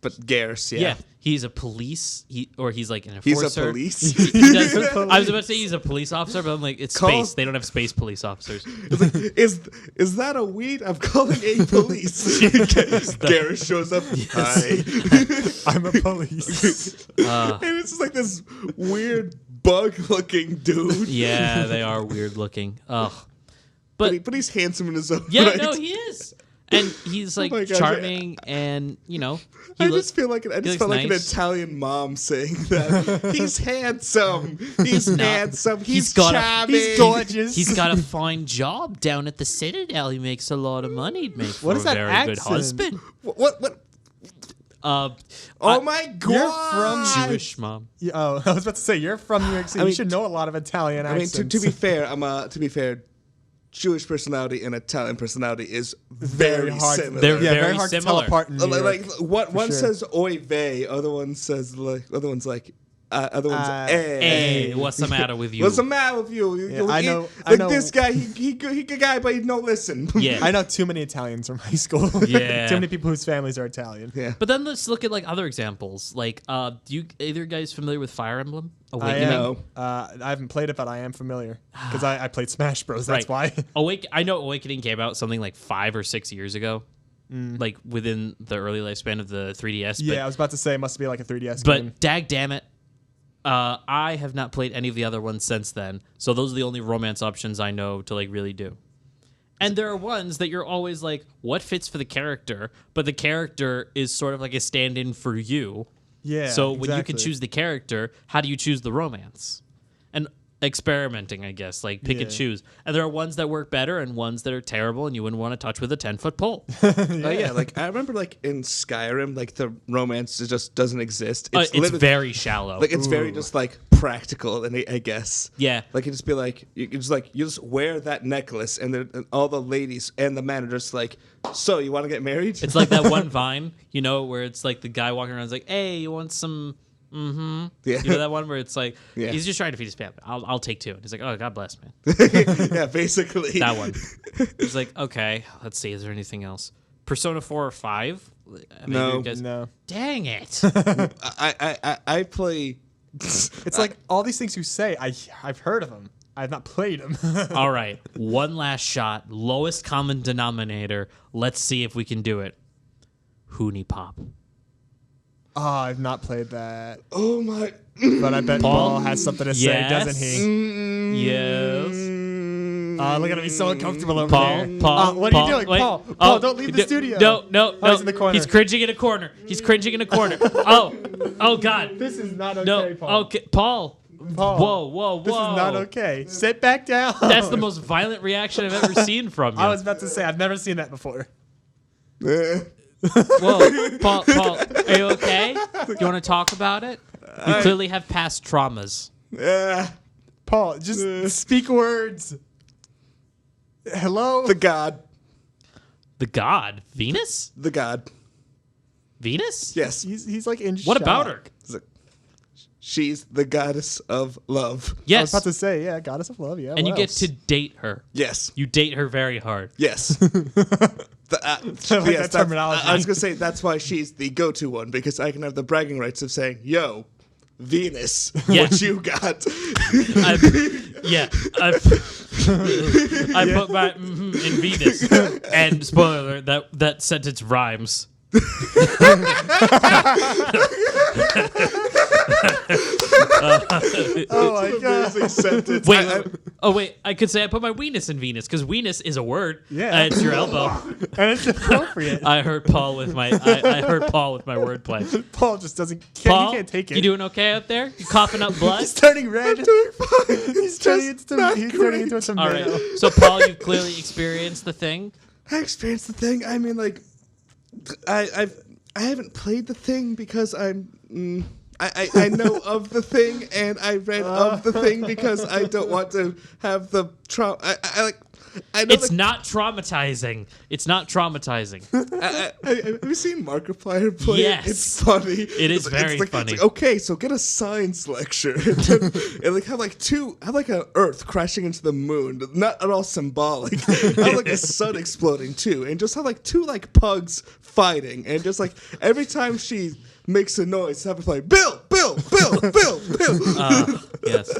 [SPEAKER 3] Garrus, yeah.
[SPEAKER 1] Yeah. He's a police. He's like an
[SPEAKER 3] He's
[SPEAKER 1] enforcer.
[SPEAKER 3] a police.
[SPEAKER 1] He does, I was about to say he's a police officer, but I'm like, it's space. They don't have space police officers.
[SPEAKER 3] Is that a weed? I'm calling a police. Garrus shows up. Hi.
[SPEAKER 2] I'm a police.
[SPEAKER 3] And it's just like this weird bug-looking dude.
[SPEAKER 1] Yeah, they are weird looking. Ugh.
[SPEAKER 3] But he's handsome in his own
[SPEAKER 1] Yeah,
[SPEAKER 3] right.
[SPEAKER 1] no, he is. And he's like
[SPEAKER 3] my gosh,
[SPEAKER 1] charming and, you know.
[SPEAKER 3] I just felt like an
[SPEAKER 1] nice.
[SPEAKER 3] Italian mom saying that. He's handsome. He's handsome. He's charming.
[SPEAKER 2] He's gorgeous.
[SPEAKER 1] He's got a fine job down at the Citadel. He makes a lot of money. He'd make for
[SPEAKER 2] What
[SPEAKER 1] a
[SPEAKER 2] is that
[SPEAKER 1] very
[SPEAKER 2] accent?
[SPEAKER 1] good husband.
[SPEAKER 3] What? Oh my God!
[SPEAKER 2] You're from
[SPEAKER 1] Jewish mom.
[SPEAKER 2] I was about to say you're from New York City.
[SPEAKER 3] I mean,
[SPEAKER 2] you should know a lot of Italian
[SPEAKER 3] I mean,
[SPEAKER 2] accents.
[SPEAKER 3] to be fair, Jewish personality and Italian personality is very
[SPEAKER 2] hard.
[SPEAKER 3] similar.
[SPEAKER 1] They're
[SPEAKER 2] very
[SPEAKER 1] very
[SPEAKER 2] hard
[SPEAKER 1] similar.
[SPEAKER 2] to tell apart in New York.
[SPEAKER 3] Like one
[SPEAKER 2] sure.
[SPEAKER 3] says "oy vey," other one says like other one's
[SPEAKER 1] Hey, what's the matter with you?
[SPEAKER 3] What's the matter with you?
[SPEAKER 2] I know.
[SPEAKER 3] This guy, he good guy, but he don't listen.
[SPEAKER 1] Yeah.
[SPEAKER 2] I know too many Italians from high school.
[SPEAKER 1] Yeah.
[SPEAKER 2] Too many people whose families are Italian.
[SPEAKER 3] Yeah.
[SPEAKER 1] But then let's look at like other examples. Like, do you either guys familiar with Fire Emblem
[SPEAKER 2] I
[SPEAKER 1] Awakening?
[SPEAKER 3] No.
[SPEAKER 2] I haven't played it, but I am familiar because I played Smash Bros. That's why.
[SPEAKER 1] I know Awakening came out something like 5 or 6 years ago, like within the early lifespan of the 3DS.
[SPEAKER 2] Yeah, I was about to say it must be like a 3DS
[SPEAKER 1] But
[SPEAKER 2] game.
[SPEAKER 1] dag damn it, I have not played any of the other ones since then. So those are the only romance options I know to like really do. And there are ones that you're always like, what fits for the character? But the character is sort of like a stand-in for you.
[SPEAKER 2] Yeah.
[SPEAKER 1] So when you
[SPEAKER 2] exactly.
[SPEAKER 1] can choose the character, how do you choose the romance? And experimenting, I guess, like pick and
[SPEAKER 2] Yeah.
[SPEAKER 1] choose. And there are ones that work better and ones that are terrible and you wouldn't want to touch with a 10-foot pole.
[SPEAKER 3] Oh yeah, like I remember like in Skyrim, like the romance just doesn't exist.
[SPEAKER 1] It's
[SPEAKER 3] literally-
[SPEAKER 1] very shallow.
[SPEAKER 3] like it's very just like practical, and I guess.
[SPEAKER 1] Yeah.
[SPEAKER 3] Like you just be like you just wear that necklace, and all the ladies and the men are just like, so you want to get married?
[SPEAKER 1] It's like that one Vine, you know, where it's like the guy walking around is like, hey, you want some...
[SPEAKER 3] Yeah.
[SPEAKER 1] You know that one where it's like,
[SPEAKER 3] Yeah.
[SPEAKER 1] he's just trying to feed his family. I'll take 2. And he's like, oh, God bless, man.
[SPEAKER 3] Yeah, basically.
[SPEAKER 1] That one. He's like, okay, let's see. Is there anything else? Persona 4 or 5?
[SPEAKER 3] No.
[SPEAKER 2] No.
[SPEAKER 1] Dang it.
[SPEAKER 3] I play.
[SPEAKER 2] It's like all these things you say, I've heard of them. I've not played them.
[SPEAKER 1] All right. One last shot. Lowest common denominator. Let's see if we can do it. Hoonie Pop.
[SPEAKER 2] Oh, I've not played that.
[SPEAKER 3] Oh my.
[SPEAKER 2] But I bet Paul has something to say,
[SPEAKER 1] Yes.
[SPEAKER 2] doesn't he?
[SPEAKER 1] Yes.
[SPEAKER 2] Look at him. He's so uncomfortable over
[SPEAKER 1] Paul,
[SPEAKER 2] there.
[SPEAKER 1] Paul,
[SPEAKER 2] What are you
[SPEAKER 1] Paul,
[SPEAKER 2] doing?
[SPEAKER 1] wait.
[SPEAKER 2] Paul, don't leave the studio.
[SPEAKER 1] No.
[SPEAKER 2] Oh, he's in the corner.
[SPEAKER 1] He's cringing in a corner. Oh, God.
[SPEAKER 2] This is not okay,
[SPEAKER 1] No.
[SPEAKER 2] Paul.
[SPEAKER 1] Okay, Paul.
[SPEAKER 2] Paul.
[SPEAKER 1] Whoa.
[SPEAKER 2] This is not okay. Sit back down.
[SPEAKER 1] That's the most violent reaction I've ever seen from you.
[SPEAKER 2] I was about to say, I've never seen that before.
[SPEAKER 1] Whoa, Paul, are you okay? Do you want to talk about it? You clearly have past traumas.
[SPEAKER 2] Paul, just speak words. Hello?
[SPEAKER 3] The god.
[SPEAKER 1] The god, Venus?
[SPEAKER 3] The god.
[SPEAKER 1] Venus?
[SPEAKER 3] Yes.
[SPEAKER 2] He's like in
[SPEAKER 1] What
[SPEAKER 2] shock.
[SPEAKER 1] about her?
[SPEAKER 3] She's the goddess of love.
[SPEAKER 2] I was
[SPEAKER 1] Yes.
[SPEAKER 2] about to say, yeah, goddess of love, yeah.
[SPEAKER 1] And you
[SPEAKER 2] what
[SPEAKER 1] get
[SPEAKER 2] else?
[SPEAKER 1] to date her.
[SPEAKER 3] Yes.
[SPEAKER 1] You date her very hard.
[SPEAKER 3] Yes.
[SPEAKER 2] I like that terminology.
[SPEAKER 3] I was gonna say that's why she's the go-to one, because I can have the bragging rights of saying, "Yo, Venus,
[SPEAKER 1] Yeah.
[SPEAKER 3] what you got?"
[SPEAKER 1] I put my in Venus. And spoiler alert, that sentence rhymes.
[SPEAKER 2] Oh my god.
[SPEAKER 3] Amazing sentence.
[SPEAKER 1] Wait. I could say I put my weenus in Venus because weenus is a word.
[SPEAKER 2] Yeah.
[SPEAKER 1] It's your elbow.
[SPEAKER 2] And it's appropriate.
[SPEAKER 1] I hurt Paul with my wordplay.
[SPEAKER 2] Paul just doesn't.
[SPEAKER 1] Paul,
[SPEAKER 2] he can't take it.
[SPEAKER 1] you doing okay out there? You coughing up blood?
[SPEAKER 2] He's turning red. He's turning
[SPEAKER 3] Just
[SPEAKER 2] into
[SPEAKER 3] not
[SPEAKER 2] he's turning into a
[SPEAKER 3] great.
[SPEAKER 1] All
[SPEAKER 2] tomato.
[SPEAKER 1] right. So Paul, you've clearly experienced the thing.
[SPEAKER 3] I experienced the thing. I mean, like, I haven't played the thing because I know of the thing, and I read of the thing because I don't want to have the trauma. I know
[SPEAKER 1] It's not traumatizing. It's not traumatizing.
[SPEAKER 3] have you seen Markiplier play?
[SPEAKER 1] Yes.
[SPEAKER 3] It's funny.
[SPEAKER 1] It is very funny.
[SPEAKER 3] It's like, okay, so get a science lecture and like have an Earth crashing into the moon, not at all symbolic. Have like a sun exploding too, and just have like 2 like pugs fighting, and just like every time she makes a noise, have it like Bill.
[SPEAKER 1] Yes.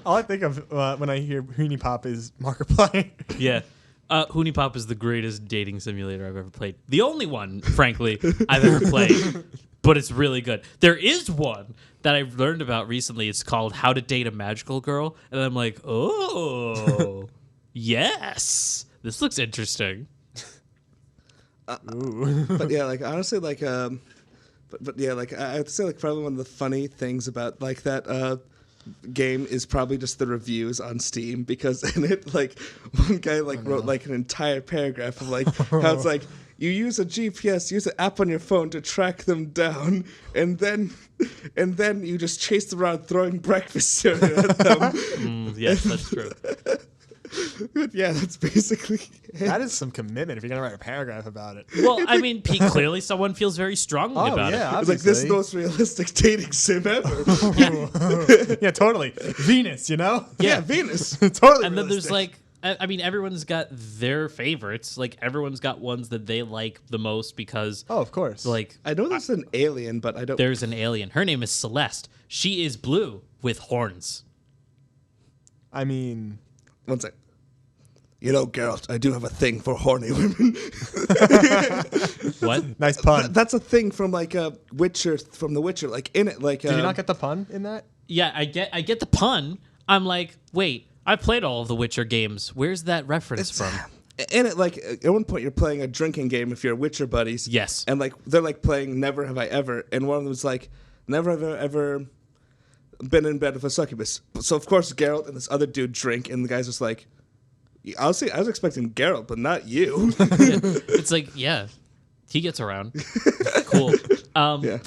[SPEAKER 2] All I think of when I hear Hoonie Pop is Markiplier.
[SPEAKER 1] Yeah. Hoonie Pop is the greatest dating simulator I've ever played. The only one, frankly, I've ever played. But it's really good. There is one that I've learned about recently. It's called How to Date a Magical Girl. And I'm like, oh, yes. This looks interesting.
[SPEAKER 3] But yeah, like honestly, like but yeah, like I have to say, like probably one of the funny things about like that game is probably just the reviews on Steam, because in it, like one guy like wrote like an entire paragraph of like how it's like you use a GPS, use an app on your phone to track them down, and then you just chase them around throwing breakfast cereal at them.
[SPEAKER 1] Yes, that's true.
[SPEAKER 3] Yeah, that's basically it.
[SPEAKER 2] That is some commitment if you're gonna write a paragraph about it.
[SPEAKER 1] Well, I mean, clearly someone feels very strongly about it.
[SPEAKER 3] It's like, this is the most realistic dating sim ever.
[SPEAKER 2] Yeah, totally. Venus, you know?
[SPEAKER 3] Yeah, Venus.
[SPEAKER 2] Totally.
[SPEAKER 1] And then there's
[SPEAKER 2] realistic.
[SPEAKER 1] like, I mean, everyone's got their favorites. Like, everyone's got ones that they like the most because,
[SPEAKER 2] Oh, of course.
[SPEAKER 1] like,
[SPEAKER 3] I know there's an alien, but I don't.
[SPEAKER 1] there's an alien. Her name is Celeste. She is blue with horns.
[SPEAKER 2] I mean,
[SPEAKER 3] One sec. You know, Geralt, I do have a thing for horny women.
[SPEAKER 1] What?
[SPEAKER 2] nice pun.
[SPEAKER 3] That's a thing from like a Witcher, from The Witcher. Like in it, like.
[SPEAKER 2] Did you not get the pun in that?
[SPEAKER 1] Yeah, I get the pun. I'm like, wait, I played all of the Witcher games. Where's that reference from?
[SPEAKER 3] In it, like at one point, you're playing a drinking game if you're Witcher buddies.
[SPEAKER 1] Yes.
[SPEAKER 3] And like they're like playing Never Have I Ever, and one of them was like, Never have I ever been in bed with a succubus. So of course Geralt and this other dude drink, and the guy's just like, honestly, I was expecting Geralt, but not you.
[SPEAKER 1] It's like, yeah, he gets around. Cool.
[SPEAKER 3] Yeah.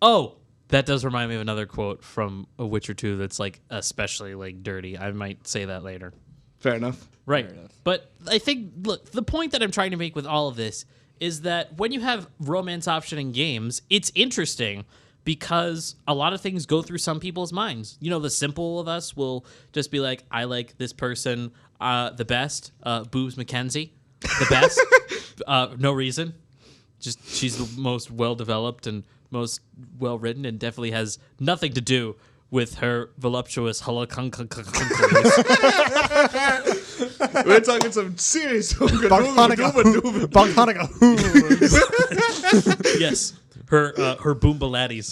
[SPEAKER 1] Oh, that does remind me of another quote from A Witcher 2 that's like especially like dirty. I might say that later.
[SPEAKER 3] Fair enough.
[SPEAKER 1] Right. But I think, look, the point that I'm trying to make with all of this is that when you have romance option in games, it's interesting because a lot of things go through some people's minds. You know, the simple of us will just be like, I like this person the best, Boobs Mackenzie, the best, no reason. Just she's the most well-developed and most well-written and definitely has nothing to do with her voluptuous
[SPEAKER 3] We're talking some serious.
[SPEAKER 1] Yes, her boombaladdies.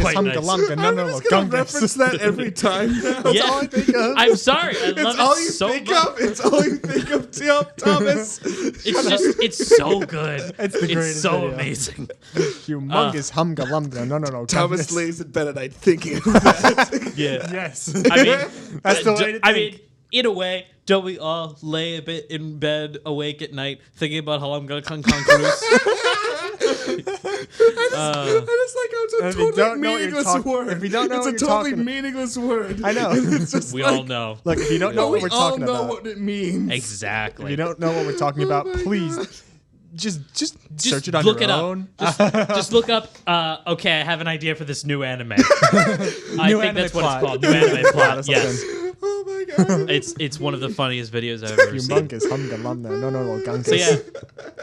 [SPEAKER 1] Quite nice.
[SPEAKER 3] Just gonna reference that every time now.
[SPEAKER 1] Yeah.
[SPEAKER 2] all I think of.
[SPEAKER 1] I'm sorry. I love
[SPEAKER 3] It's all
[SPEAKER 1] it
[SPEAKER 3] you
[SPEAKER 1] so
[SPEAKER 3] think
[SPEAKER 1] much.
[SPEAKER 3] of. It's all you think of, Thomas.
[SPEAKER 1] It's just, it's so good.
[SPEAKER 2] It's the greatest
[SPEAKER 1] so
[SPEAKER 2] video.
[SPEAKER 1] amazing.
[SPEAKER 2] Humongous humga lumga. No.
[SPEAKER 3] Thomas lays in bed at night thinking of that.
[SPEAKER 1] Yeah.
[SPEAKER 2] Yes.
[SPEAKER 1] I mean,
[SPEAKER 2] That's the way to
[SPEAKER 1] I
[SPEAKER 2] think.
[SPEAKER 1] mean, in a way, don't we all lay a bit in bed awake at night thinking about how I'm gonna come cruise?
[SPEAKER 3] I just like how it's
[SPEAKER 2] If
[SPEAKER 3] a
[SPEAKER 2] you
[SPEAKER 3] totally
[SPEAKER 2] don't know what you're
[SPEAKER 3] meaningless
[SPEAKER 2] talking-
[SPEAKER 3] word.
[SPEAKER 2] if you don't know
[SPEAKER 3] it's
[SPEAKER 2] what
[SPEAKER 3] a
[SPEAKER 2] you're
[SPEAKER 3] totally
[SPEAKER 2] talking-
[SPEAKER 3] meaningless word.
[SPEAKER 2] I know.
[SPEAKER 3] It's just
[SPEAKER 1] We
[SPEAKER 3] like,
[SPEAKER 1] all know.
[SPEAKER 2] Look, if you don't know
[SPEAKER 3] we
[SPEAKER 2] what we're
[SPEAKER 3] all
[SPEAKER 2] talking
[SPEAKER 3] know
[SPEAKER 2] about,
[SPEAKER 3] what it means.
[SPEAKER 1] Exactly.
[SPEAKER 2] if you don't know what we're talking about, please just search it on
[SPEAKER 1] look
[SPEAKER 2] your
[SPEAKER 1] it up.
[SPEAKER 2] own.
[SPEAKER 1] Just look up. Okay, I have an idea for this new anime. I think
[SPEAKER 2] anime
[SPEAKER 1] that's what
[SPEAKER 2] plot.
[SPEAKER 1] it's called. New anime plot.
[SPEAKER 2] That's
[SPEAKER 1] Yes,
[SPEAKER 3] Oh my god.
[SPEAKER 1] it's one of the funniest videos I've ever seen.
[SPEAKER 2] Humongous humga lumga. No. Gunkus.
[SPEAKER 1] So yeah,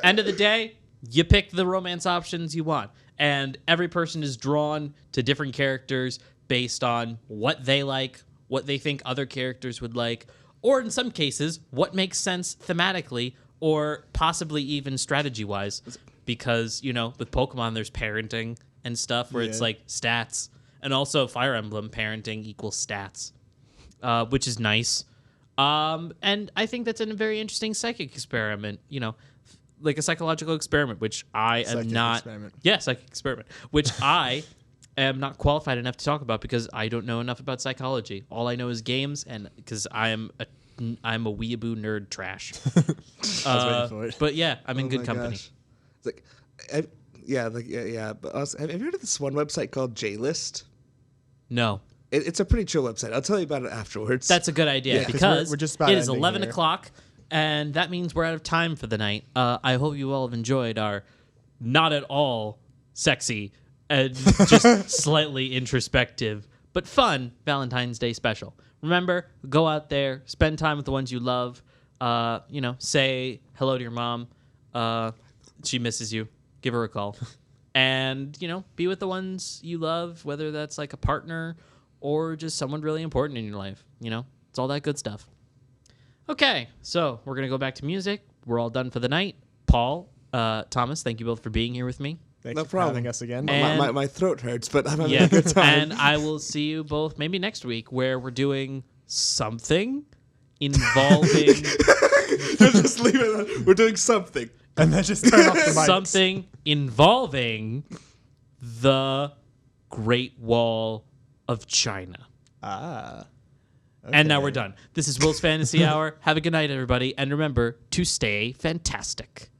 [SPEAKER 1] end of the day, you pick the romance options you want, and every person is drawn to different characters based on what they like, what they think other characters would like, or in some cases, what makes sense thematically or possibly even strategy-wise. Because, you know, with Pokemon, there's parenting and stuff where it's
[SPEAKER 2] Yeah.
[SPEAKER 1] like stats, and also Fire Emblem parenting equals stats, which is nice. And I think that's a very interesting psychic experiment, you know, like a psychological experiment, which I am
[SPEAKER 2] Psychic
[SPEAKER 1] not.
[SPEAKER 2] experiment.
[SPEAKER 1] Yeah, psychic experiment, which I am not qualified enough to talk about because I don't know enough about psychology. All I know is games, and because I'm a weeaboo nerd trash.
[SPEAKER 2] I was waiting for it.
[SPEAKER 1] But yeah, I'm in
[SPEAKER 3] Oh
[SPEAKER 1] good
[SPEAKER 3] my
[SPEAKER 1] company.
[SPEAKER 3] gosh. It's like, yeah. But also, have you heard of this one website called JList?
[SPEAKER 1] No.
[SPEAKER 3] It's a pretty chill website. I'll tell you about it afterwards.
[SPEAKER 1] That's a good idea
[SPEAKER 3] Yeah. 'Cause
[SPEAKER 1] because
[SPEAKER 2] we're just about
[SPEAKER 1] it is
[SPEAKER 2] ending
[SPEAKER 1] 11
[SPEAKER 2] here.
[SPEAKER 1] o'clock, and that means we're out of time for the night. I hope you all have enjoyed our not at all sexy and just slightly introspective but fun Valentine's Day special. Remember, go out there, spend time with the ones you love. You know, say hello to your mom. She misses you. Give her a call. And, you know, be with the ones you love, whether that's like a partner or just someone really important in your life. You know, it's all that good stuff. Okay, so we're going to go back to music. We're all done for the night. Paul, Thomas, thank you both for being here with me.
[SPEAKER 2] Thanks
[SPEAKER 3] No
[SPEAKER 2] for
[SPEAKER 3] problem.
[SPEAKER 2] having us again.
[SPEAKER 1] And-
[SPEAKER 3] my throat hurts, but I'm having
[SPEAKER 1] Yeah,
[SPEAKER 3] a good time.
[SPEAKER 1] and I will see you both maybe next week where we're doing something involving
[SPEAKER 3] Just leave it. We're doing something.
[SPEAKER 2] And then just turn off the mics.
[SPEAKER 1] something involving the Great Wall of China.
[SPEAKER 2] Ah.
[SPEAKER 1] And now
[SPEAKER 2] Okay.
[SPEAKER 1] we're done. This is Will's Fantasy Hour. Have a good night, everybody. And remember to stay fantastic.